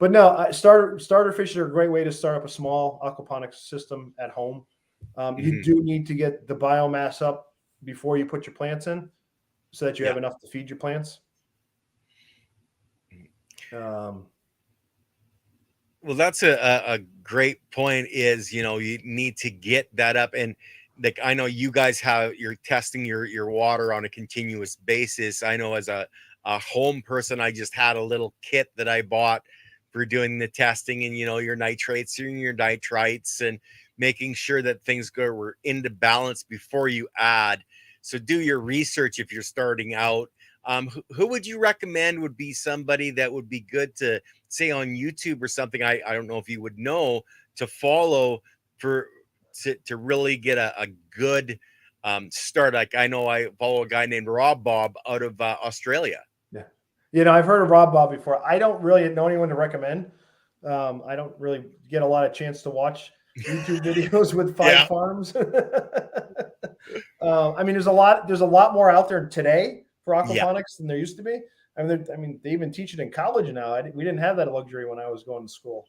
But no, starter fish are a great way to start up a small aquaponics system at home. You do need to get the biomass up before you put your plants in so that you have enough to feed your plants. Well, that's a great point is, you need to get that up. And like, I know you guys you're testing your water on a continuous basis. I know as a home person, I just had a little kit that I bought for doing the testing and, your nitrates and your nitrites and making sure that things were into balance before you add. So do your research if you're starting out. Who would you recommend would be somebody that would be good to say on YouTube or something? I don't know if you would know to follow to really get a good start. Like I know I follow a guy named Rob Bob out of Australia. Yeah. I've heard of Rob Bob before. I don't really know anyone to recommend. I don't really get a lot of chance to watch YouTube videos with 5 farms. I mean, there's a lot more out there today for aquaponics than there used to be. I mean, they even teach it in college now. We didn't have that luxury when I was going to school.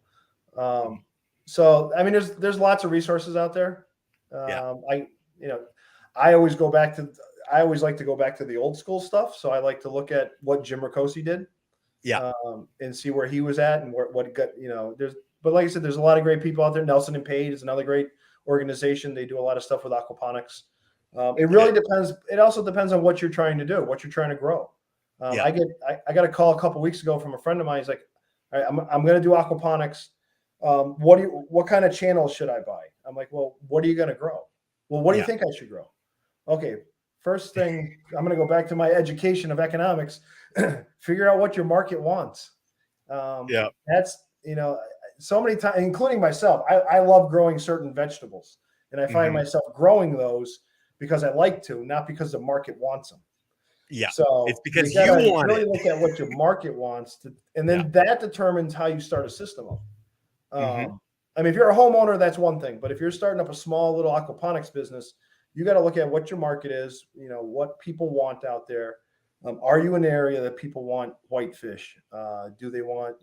So, I mean, there's lots of resources out there. I always like to go back to the old school stuff. So I like to look at what Jim Ricosi did, and see where he was at and what got, but like I said, there's a lot of great people out there. Nelson and Page is another great organization. They do a lot of stuff with aquaponics. It really depends. It also depends on what you're trying to do, what you're trying to grow. I got a call a couple of weeks ago from a friend of mine. He's like, all right, I'm going to do aquaponics. What kind of channels should I buy? I'm like, well, what are you going to grow? Well, what do you think I should grow? Okay. First thing, I'm going to go back to my education of economics, figure out what your market wants. That's, so many times, including myself, I love growing certain vegetables, and I find myself growing those because I like to, not because the market wants them. So it's because you want really it. Look at what your market wants and then that determines how you start a system up. I mean, if you're a homeowner, that's one thing, but if you're starting up a small little aquaponics business, you got to look at what your market is, what people want out there. Are you in an area that people want whitefish? Do they want,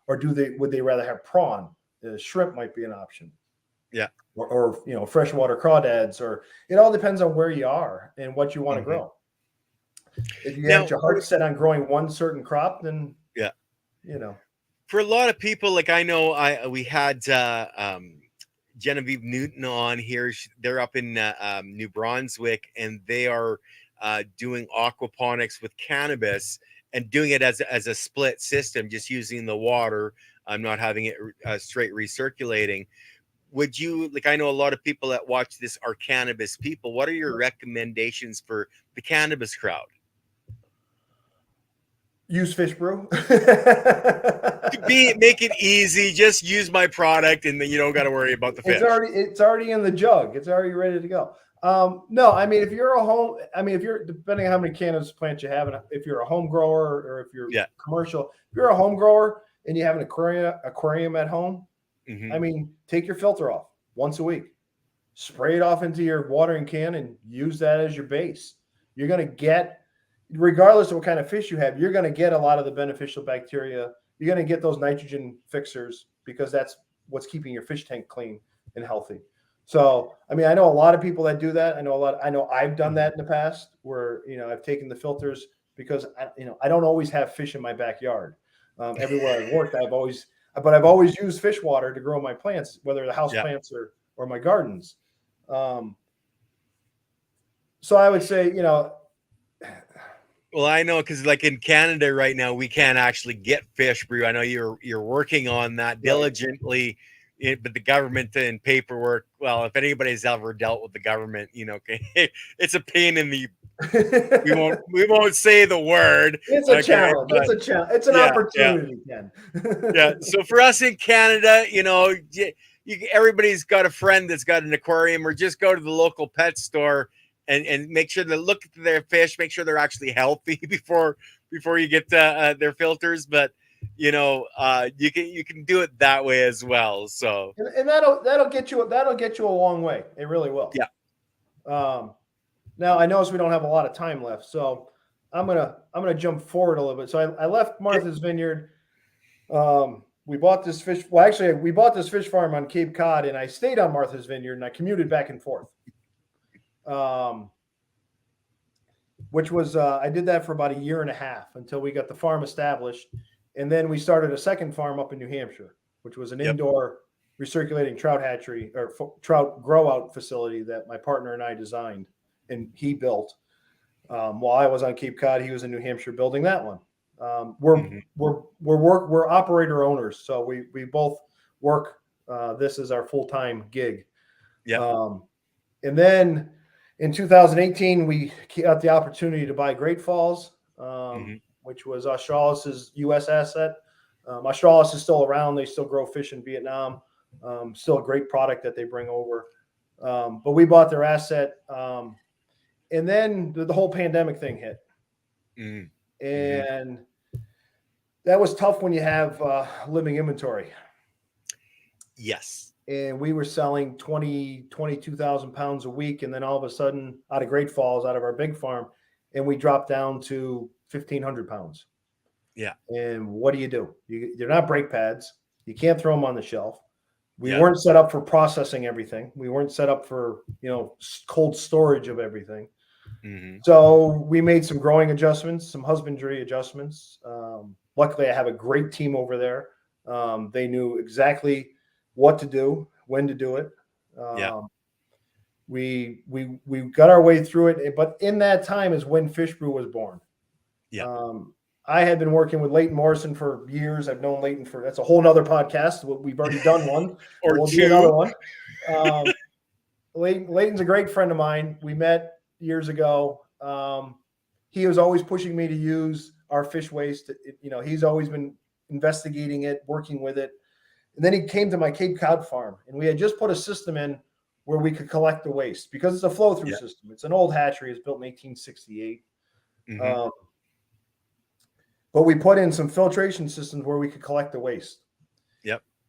or would they rather have prawn shrimp might be an option. Yeah. Or freshwater crawdads, or it all depends on where you are and what you want to grow. If you have your heart set on growing one certain crop, then for a lot of people, like I know we had Genevieve Newton on here. They're up in New Brunswick, and they are doing aquaponics with cannabis and doing it as a split system, just using the water. I'm not having it straight recirculating. Would you, like, I know a lot of people that watch this are cannabis people. What are your recommendations for the cannabis crowd? Use fishbrew. Make it easy. Just use my product, and then you don't got to worry about the fish. It's already in the jug. It's already ready to go. No, I mean, if you're depending on how many cannabis plants you have, and if you're a home grower or if you're commercial, if you're a home grower and you have an aquarium at home, I mean, take your filter off once a week, spray it off into your watering can, and use that as your base. You're going to get, regardless of what kind of fish you have, you're going to get a lot of the beneficial bacteria. You're going to get those nitrogen fixers, because that's what's keeping your fish tank clean and healthy. So, I mean, I know a lot of people that do that. I know I've done that in the past, where, I've taken the filters, because I don't always have fish in my backyard. Everywhere I've worked, I've always used fish water to grow my plants, whether the house plants or my gardens. So I would say, well, I know, because like in Canada right now, we can't actually get fish brew. I know you're working on that diligently, but the government and paperwork. Well, if anybody's ever dealt with the government, it's a pain in the. we won't say the word. It's a challenge. But, it's a challenge. It's an opportunity, Ken. So for us in Canada, everybody's got a friend that's got an aquarium, or just go to the local pet store and make sure to look at their fish, make sure they're actually healthy before you get their filters. But you can do it that way as well. So and that'll get you a long way. It really will. Yeah. Now I notice we don't have a lot of time left, so I'm gonna jump forward a little bit. So I left Martha's Vineyard. We bought this fish. Well, actually, we bought this fish farm on Cape Cod, and I stayed on Martha's Vineyard, and I commuted back and forth. Which was I did that for about a year and a half until we got the farm established, and then we started a second farm up in New Hampshire, which was an indoor recirculating trout hatchery or trout grow out facility that my partner and I designed and he built. While I was on Cape Cod, he was in New Hampshire building that one. We're operator owners, so we both work. This is our full-time gig. Yeah. And then in 2018, we got the opportunity to buy Great Falls, which was Australis' U.S. asset. Australis is still around. They still grow fish in Vietnam. Still a great product that they bring over. But we bought their asset. And then the whole pandemic thing hit. And that was tough when you have living inventory. Yes. And we were selling 22,000 pounds a week. And then all of a sudden, out of Great Falls, out of our big farm, and we dropped down to 1,500 pounds. Yeah. And what do? They're not brake pads. You can't throw them on the shelf. We weren't set up for processing everything. We weren't set up for, cold storage of everything. So we made some growing adjustments, some husbandry adjustments. Luckily, I have a great team over there. They knew exactly what to do, when to do it. We got our way through it, but in that time is when Fishbrew was born. I had been working with Leighton Morrison for years. I've known Leighton that's a whole nother podcast. We've already done one, or we'll do another one. Leighton's a great friend of mine. We met years ago. He was always pushing me to use our fish waste. He's always been investigating it, working with it. And then he came to my Cape Cod farm, and we had just put a system in where we could collect the waste because it's a flow-through system. It's an old hatchery. It's built in 1868. But we put in some filtration systems where we could collect the waste.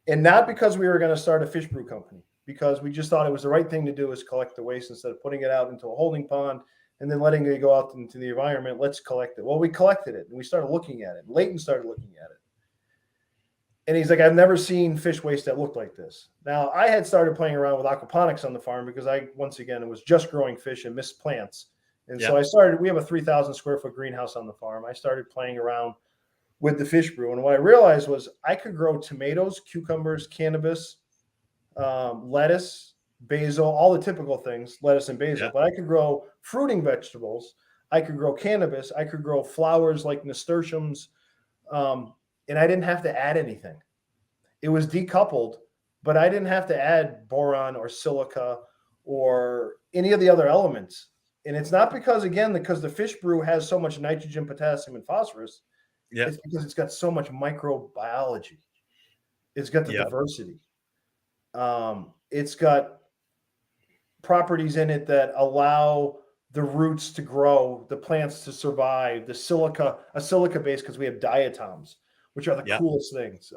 And not because we were going to start a fish brew company, because we just thought it was the right thing to do is collect the waste instead of putting it out into a holding pond and then letting it go out into the environment. Let's collect it. Well, we collected it and we started looking at it. Leighton started looking at it. And he's like, I've never seen fish waste that looked like this. Now, I had started playing around with aquaponics on the farm because once again, was just growing fish and missed plants. And so we have a 3,000 square foot greenhouse on the farm. I started playing around with the fish brew. And what I realized was I could grow tomatoes, cucumbers, cannabis, lettuce, basil, all the typical things, lettuce and basil, but I could grow fruiting vegetables. I could grow cannabis. I could grow flowers like nasturtiums. And I didn't have to add anything. It was decoupled, but I didn't have to add boron or silica or any of the other elements. And it's not because the fish brew has so much nitrogen, potassium, and phosphorus. It's because it's got so much microbiology. It's got the diversity. It's got properties in it that allow the roots to grow, the plants to survive, a silica base, because we have diatoms, which are the coolest things.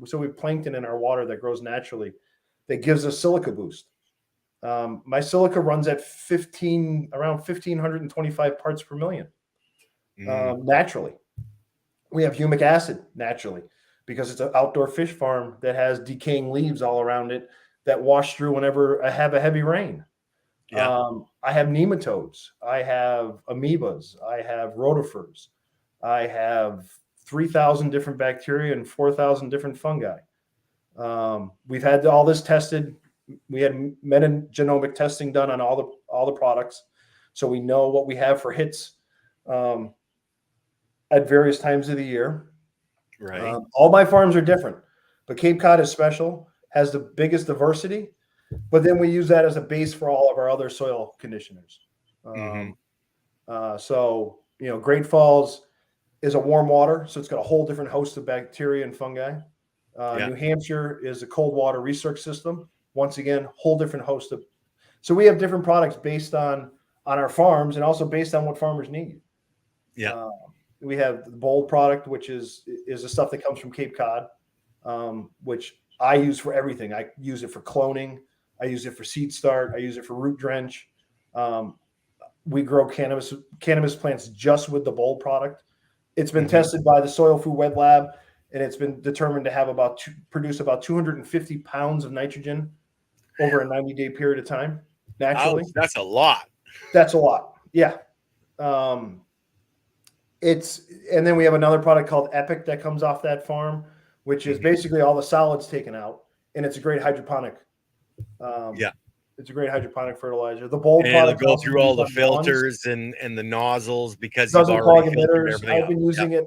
So we have plankton in our water that grows naturally that gives us silica boost. My silica runs at around 1,525 parts per million naturally. We have humic acid naturally because it's an outdoor fish farm that has decaying leaves all around it that wash through whenever I have a heavy rain. I have nematodes. I have amoebas. I have rotifers. I have 3,000 different bacteria and 4,000 different fungi. We've had all this tested. We had metagenomic testing done on all the products, so we know what we have for hits at various times of the year. Right. All my farms are different, but Cape Cod is special, has the biggest diversity. But then we use that as a base for all of our other soil conditioners. So, Great Falls is a warm water, so it's got a whole different host of bacteria and fungi. New Hampshire is a cold water research system. Once again, whole different host of. So we have different products based on our farms and also based on what farmers need. We have the Bold product, which is the stuff that comes from Cape Cod, which I use for everything. I use it for cloning. I use it for seed start. I use it for root drench. We grow cannabis plants just with the Bold product. It's been tested by the Soil Food Wet Lab, and it's been determined to have produce about 250 pounds of nitrogen over a 90-day period of time naturally. Ouch, that's a lot. That's a lot. Yeah. And then we have another product called Epic that comes off that farm, which is basically all the solids taken out, and it's a great hydroponic. It's a great hydroponic fertilizer. The Bold product go through all the filters and the nozzles because you've already filtered everything. I've been using it.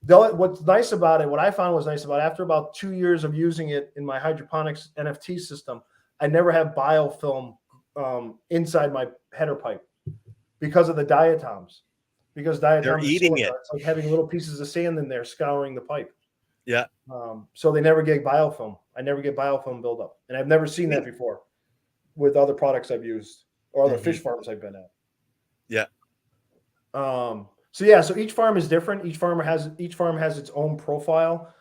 What's nice about it, what I found was nice about it, after about 2 years of using it in my hydroponics NFT system, I never have biofilm inside my header pipe because of the diatoms. Because diatoms they're eating it. It's like having little pieces of sand in there scouring the pipe. Yeah. So they never get biofilm. I nenever get biofilm buildup. And I've never seen that before with other products I've used or other fish farms I've been at. Yeah. So each farm is different. Each farm has its own profile.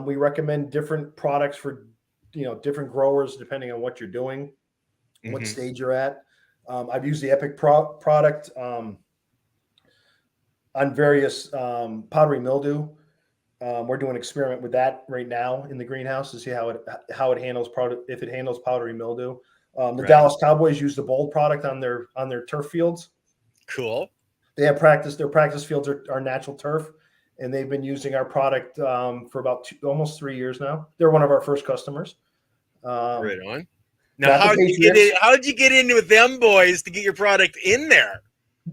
We recommend different products for different growers depending on what you're doing, what stage you're at. I've used the Epic product on various powdery mildew. We're doing an experiment with that right now in the greenhouse to see how it handles if it handles powdery mildew. The Dallas Cowboys use the Bold product on their turf fields. Cool. They have practice. Their practice fields are natural turf, and they've been using our product for about almost 3 years now. They're one of our first customers. Right on. Now, how did you get in with them boys to get your product in there?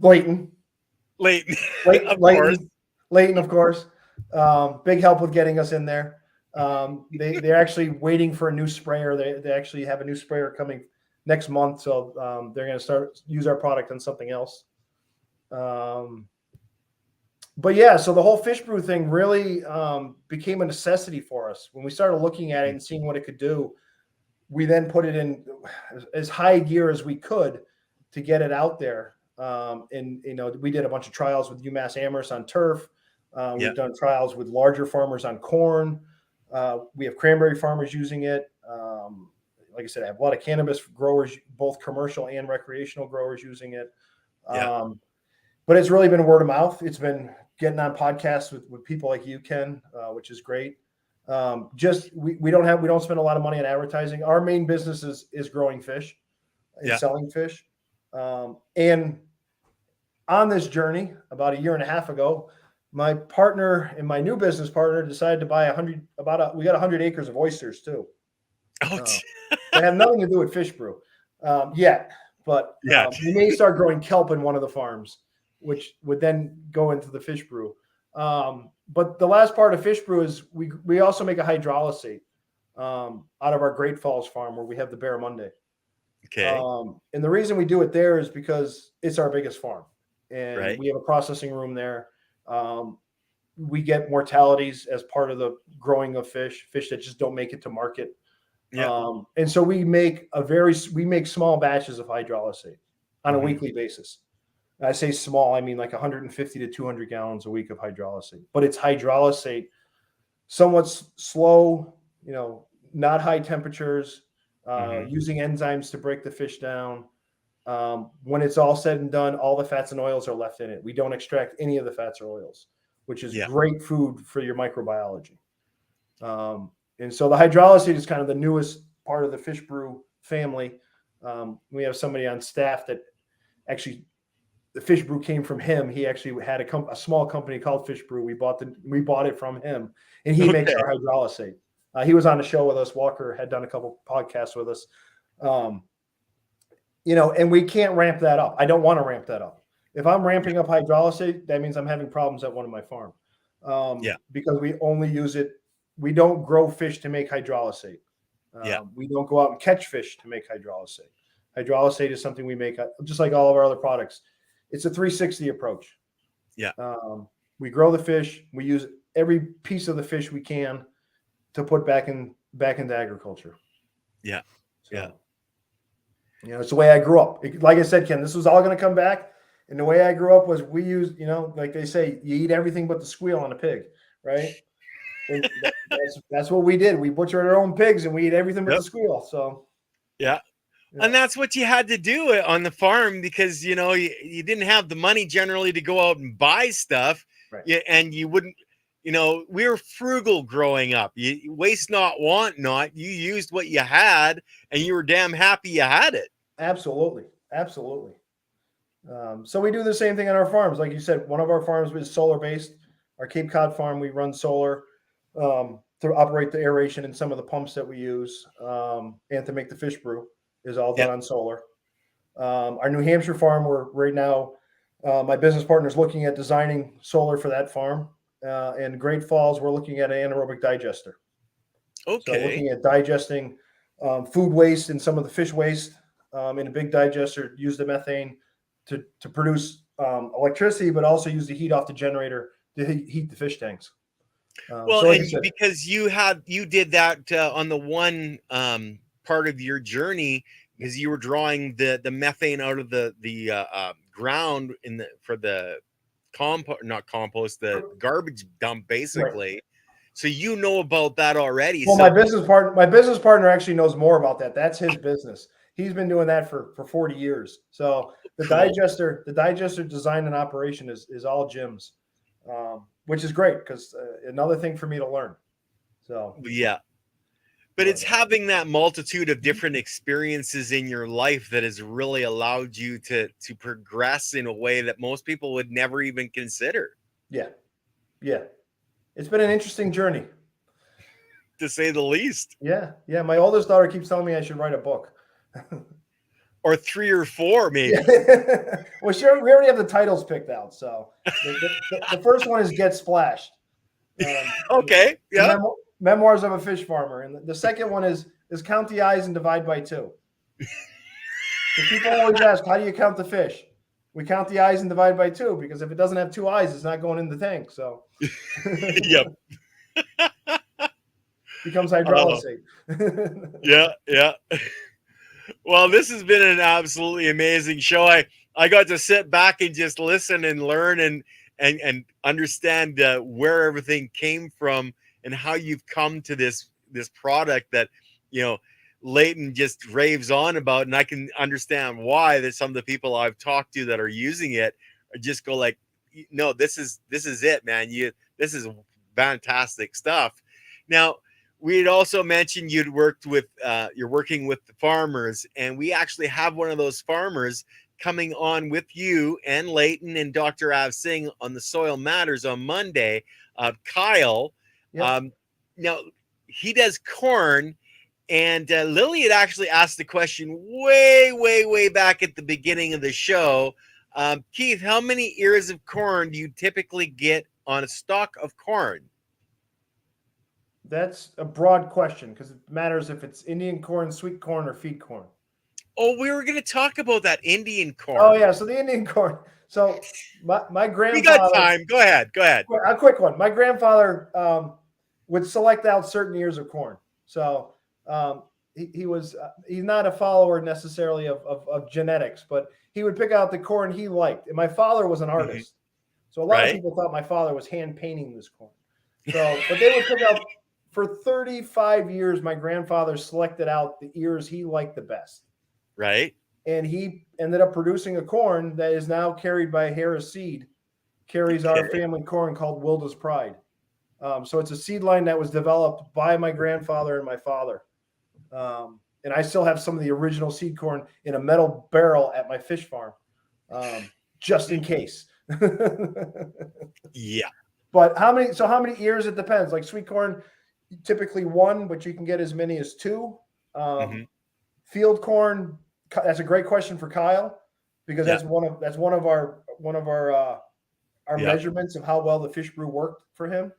Leighton, of course. Big help with getting us in there. They're actually waiting for a new sprayer. They actually have a new sprayer coming next month, so they're going to use our product on something else. But yeah, so the whole fish brew thing really became a necessity for us when we started looking at it and seeing what it could do. We then put it in as high gear as we could to get it out there. And we did a bunch of trials with UMass Amherst on turf. We've done trials with larger farmers on corn. We have cranberry farmers using it. Like I said, I have a lot of cannabis growers, both commercial and recreational growers using it. But it's really been word of mouth. It's been getting on podcasts with people like you, Ken, which is great. We don't spend a lot of money on advertising. Our main business is growing fish and selling fish. And on this journey, about a year and a half ago, my partner and my new business partner decided to buy we got 100 acres of oysters too. They have nothing to do with fish brew yet, but we may start growing kelp in one of the farms, which would then go into the fish brew. But the last part of fish brew is we also make a hydrolysate out of our Great Falls farm where we have the barramundi. Okay. And the reason we do it there is because it's our biggest farm, and we have a processing room there. We get mortalities as part of the growing of fish that just don't make it to market. And so we make small batches of hydrolysate on a weekly basis. I say small, I mean like 150 to 200 gallons a week of hydrolysate, but it's hydrolysate, somewhat slow, not high temperatures, using enzymes to break the fish down. When it's all said and done, all the fats and oils are left in it. We don't extract any of the fats or oils, which is great food for your microbiology. And so the hydrolysate is kind of the newest part of the fish brew family. We have somebody on staff that actually, the fish brew came from him. He actually had a small company called Fish Brew. We bought it from him, and he makes our hydrolysate. He was on the show with us. Walker had done a couple podcasts with us. And we can't ramp that up. I don't want to ramp that up. If I'm ramping up hydrolysate, that means I'm having problems at one of my farm. Because we only use it. We don't grow fish to make hydrolysate. We don't go out and catch fish to make hydrolysate. Hydrolysate is something we make just like all of our other products. It's a 360 approach. We grow the fish. We use every piece of the fish we can to put back into agriculture. It's the way I grew up. Like I said, Ken, this was all going to come back. And the way I grew up was we used, like they say, you eat everything but the squeal on a pig, right? And that's what we did. We butchered our own pigs and we eat everything but the squeal. So and that's what you had to do on the farm because you didn't have the money generally to go out and buy stuff, and you wouldn't. We were frugal growing up. You waste not, want not. You used what you had, and you were damn happy you had it. Absolutely. So we do the same thing on our farms. Like you said, one of our farms is solar based. Our Cape Cod farm, we run solar to operate the aeration and some of the pumps that we use, and to make the fish brew is all done on solar. Our New Hampshire farm, we're right now, my business partner is looking at designing solar for that farm. In Great Falls, we're looking at an anaerobic digester. So looking at digesting food waste and some of the fish waste in a big digester, use the methane to produce electricity, but also use the heat off the generator to heat the fish tanks. Because you did that on the one part of your journey, because you were drawing the methane out of the ground for the the garbage dump, basically. So about that already. Well, my business partner actually knows more about that. That's his business. He's been doing that for 40 years. So the digester design and operation is all Jim's, which is great because another thing for me to learn. So but it's having that multitude of different experiences in your life that has really allowed you to progress in a way that most people would never even consider. Yeah. It's been an interesting journey, to say the least. Yeah. My oldest daughter keeps telling me I should write a book. Or 3 or 4, maybe. Well, sure. We already have the titles picked out. So the first one is Get Splashed. Okay. Yeah. Memoirs of a Fish Farmer. And the second one is Count the Eyes and Divide by 2. So people always ask, how do you count the fish? We count the eyes and divide by 2, because if it doesn't have 2 eyes, it's not going in the tank. So becomes hydrolysate. Yeah. Well, this has been an absolutely amazing show. I got to sit back and just listen and learn and understand where everything came from and how you've come to this product that Leighton just raves on about, and I can understand why. That some of the people I've talked to that are using it just go like, no, this is it, man. This is fantastic stuff. Now, we had also mentioned you'd worked with, you're working with the farmers, and we actually have one of those farmers coming on with you and Leighton and Dr. Av Singh on the Soil Matters on Monday. Kyle, Yep. now he does corn, and Lily had actually asked the question way back at the beginning of the show. Keith, how many ears of corn do you typically get on a stalk of corn? That's a broad question because it matters if it's Indian corn, sweet corn, or feed corn. Oh, we were going to talk about that Indian corn. Oh yeah, so the Indian corn. So my grandfather. We got time. Go ahead. A quick one. My grandfather would select out certain ears of corn. So he was he's not a follower necessarily of genetics, but he would pick out the corn he liked. And my father was an artist, so a lot of people thought my father was hand painting this corn. So, but they would pick out for 35 years. My grandfather selected out the ears he liked the best. Right. And he ended up producing a corn that is now carried by Harris Seed, carries our family corn called Wilda's Pride. So it's a seed line that was developed by my grandfather and my father. And I still have some of the original seed corn in a metal barrel at my fish farm, just in case. Yeah. But how many ears? It depends. Like sweet corn, typically one, but you can get as many as two. Field corn, that's a great question for Kyle, because that's one of our measurements of how well the fish brew worked for him.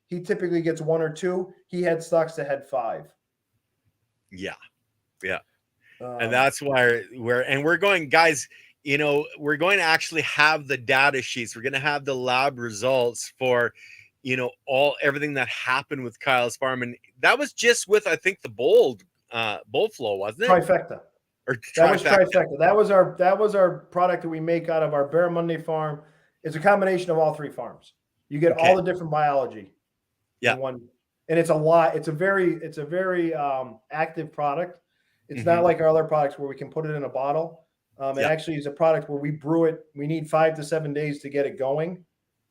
He typically gets one or two. He had stocks that had five. Yeah. And that's why we're going, guys, we're going to actually have the data sheets. We're going to have the lab results for, everything that happened with Kyle's farm. And that was just with, I think, the bold flow, wasn't it? Trifecta. That was trifecta. That was our product that we make out of our Bear Monday farm. It's a combination of all three farms. You get all the different biology in one, and it's a lot. It's a very active product. It's not like our other products where we can put it in a bottle. It actually is a product where we brew it. We need 5 to 7 days to get it going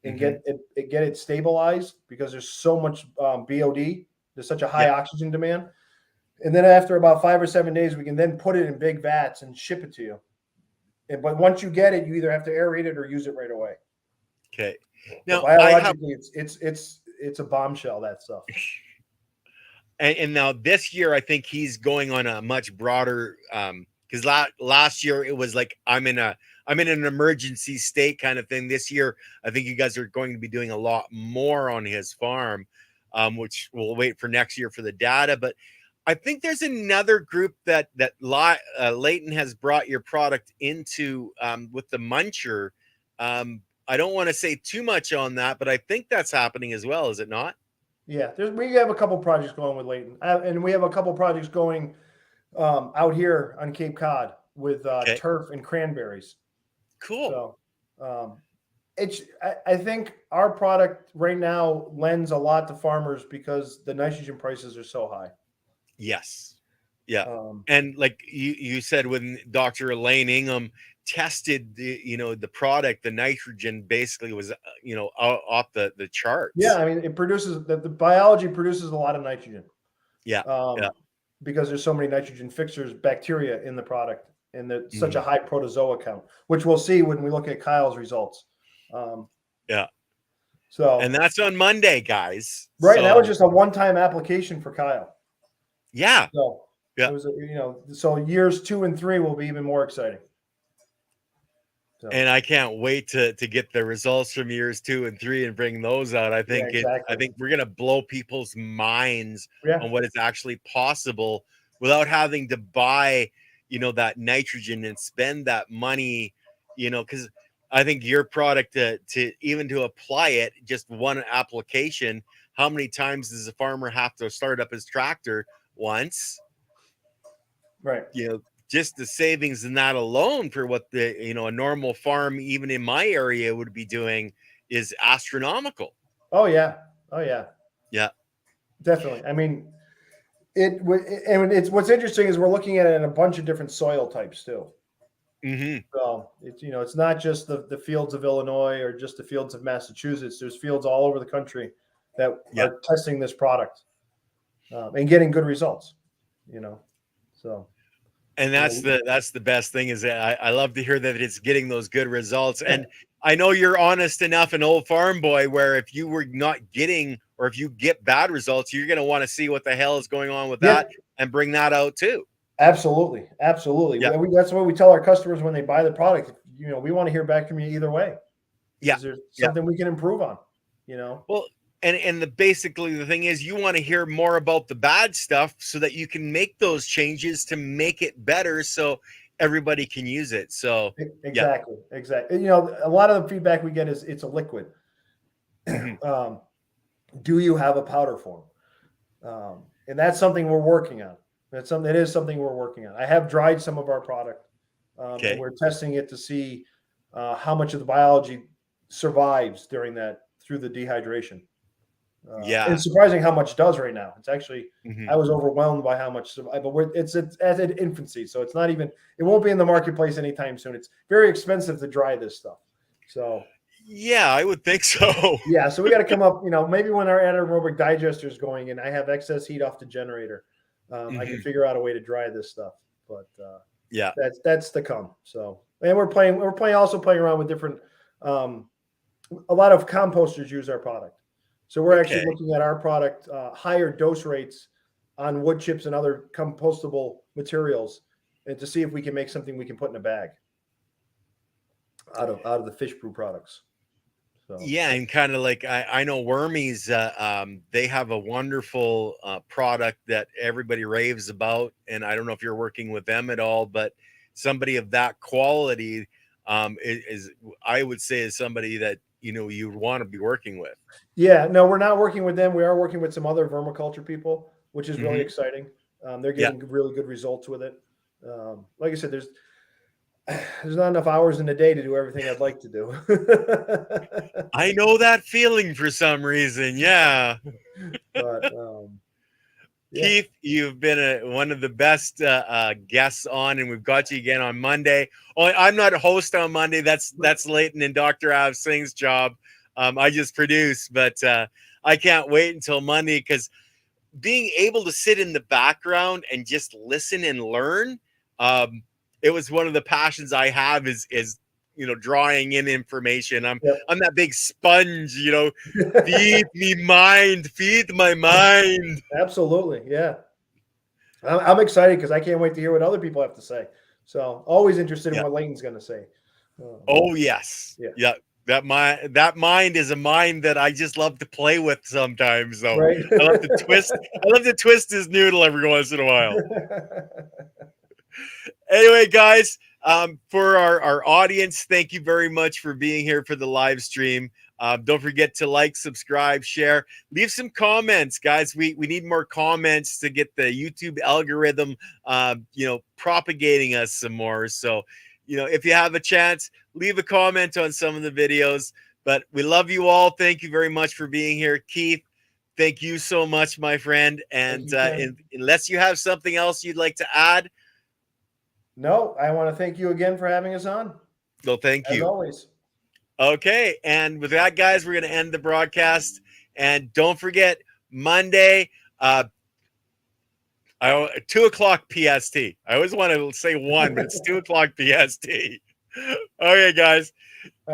and get it stabilized, because there's so much BOD. There's such a high oxygen demand. And then after about 5 or 7 days, we can then put it in big vats and ship it to you. But once you get it, you either have to aerate it or use it right away. Okay. Now, biologically, it's a bombshell, that stuff. And now this year, I think he's going on a much broader, because last year it was like I'm in an emergency state kind of thing. This year, I think you guys are going to be doing a lot more on his farm, which we'll wait for next year for the data. But I think there's another group that Leighton has brought your product into with the muncher. I don't want to say too much on that, but I think that's happening as well. Is it not? Yeah, we have a couple projects going with Leighton, and we have a couple projects going out here on Cape Cod with turf and cranberries. Cool. So I think our product right now lends a lot to farmers because the nitrogen prices are so high. Yes. Yeah. And like you said, when Dr. Elaine Ingham tested the product, the nitrogen basically was, off the charts. Yeah. I mean, it produces the biology produces a lot of nitrogen. Yeah. Because there's so many nitrogen fixers, bacteria in the product, and there's such a high protozoa count, which we'll see when we look at Kyle's results. So, and that's on Monday, guys. Right. So, that was just a one-time application for Kyle. Yeah. So it was, so years 2 and 3 will be even more exciting. So. And I can't wait to get the results from years 2 and 3 and bring those out. I think I think we're gonna blow people's minds on what is actually possible without having to buy, that nitrogen and spend that money, because I think your product to apply it, just one application, how many times does a farmer have to start up his tractor? Once, right? Just the savings in that alone for what a normal farm, even in my area, would be doing is astronomical. Oh yeah, definitely. I mean, it's what's interesting is we're looking at it in a bunch of different soil types too. So it's not just the fields of Illinois or just the fields of Massachusetts. There's fields all over the country that are testing this product and getting good results, so. And that's the best thing is that I love to hear that it's getting those good results. And I know you're honest enough, an old farm boy, where if you were not getting, or if you get bad results, you're going to want to see what the hell is going on with that and bring that out too. Absolutely. Absolutely. Yeah. That's what we tell our customers when they buy the product. We want to hear back from you either way. Yeah. Is there something we can improve on, Well, and basically the thing is you want to hear more about the bad stuff so that you can make those changes to make it better so everybody can use it. So exactly. A lot of the feedback we get is it's a liquid. Do you have a powder form? And that's something we're working on. It is something we're working on. I have dried some of our product, and we're testing it to see how much of the biology survives through the dehydration. It's surprising how much does right now. It's actually, I was overwhelmed by how much survive, but it's at infancy. So it won't be in the marketplace anytime soon. It's very expensive to dry this stuff. So yeah, I would think so. Yeah. So we got to come up, maybe when our anaerobic digester is going and I have excess heat off the generator, I can figure out a way to dry this stuff, but that's to come. So, and we're also playing around with different, a lot of composters use our product. So we're actually looking at our product, higher dose rates on wood chips and other compostable materials, and to see if we can make something we can put in a bag out of the fish brew products. So. Yeah, and kind of like I know Wormies, they have a wonderful product that everybody raves about, and I don't know if you're working with them at all, but somebody of that quality is I would say is somebody that you want to be working with. Yeah, no, we're not working with them. We are working with some other vermiculture people, which is really exciting. They're getting really good results with it. Like I said, there's not enough hours in the day to do everything I'd like to do. I know that feeling for some reason. Yeah. But Keith, you've been one of the best guests on, and we've got you again on Monday. Oh, I'm not a host on Monday. That's Leighton and Dr. Av Singh's job. I just produce, but I can't wait until Monday, because being able to sit in the background and just listen and learn, it was one of the passions I have is drawing in information. I'm that big sponge, feed my mind. Absolutely. Yeah. I'm excited because I can't wait to hear what other people have to say. So always interested in what Leighton's going to say. Oh yes. Yeah. That mind is a mind that I just love to play with sometimes. So I love to twist his noodle every once in a while. Anyway, guys, for our audience, thank you very much for being here for the live stream. Don't forget to like, subscribe, share, leave some comments, guys. We need more comments to get the YouTube algorithm, propagating us some more. So, if you have a chance, leave a comment on some of the videos. But we love you all. Thank you very much for being here. Keith, thank you so much, my friend. And unless you have something else you'd like to add. No, I want to thank you again for having us on. Well, thank you. As always. Okay. And with that, guys, we're going to end the broadcast. And don't forget, Monday, 2 o'clock PST. I always want to say 1, but it's 2 o'clock PST. Okay, guys. All right.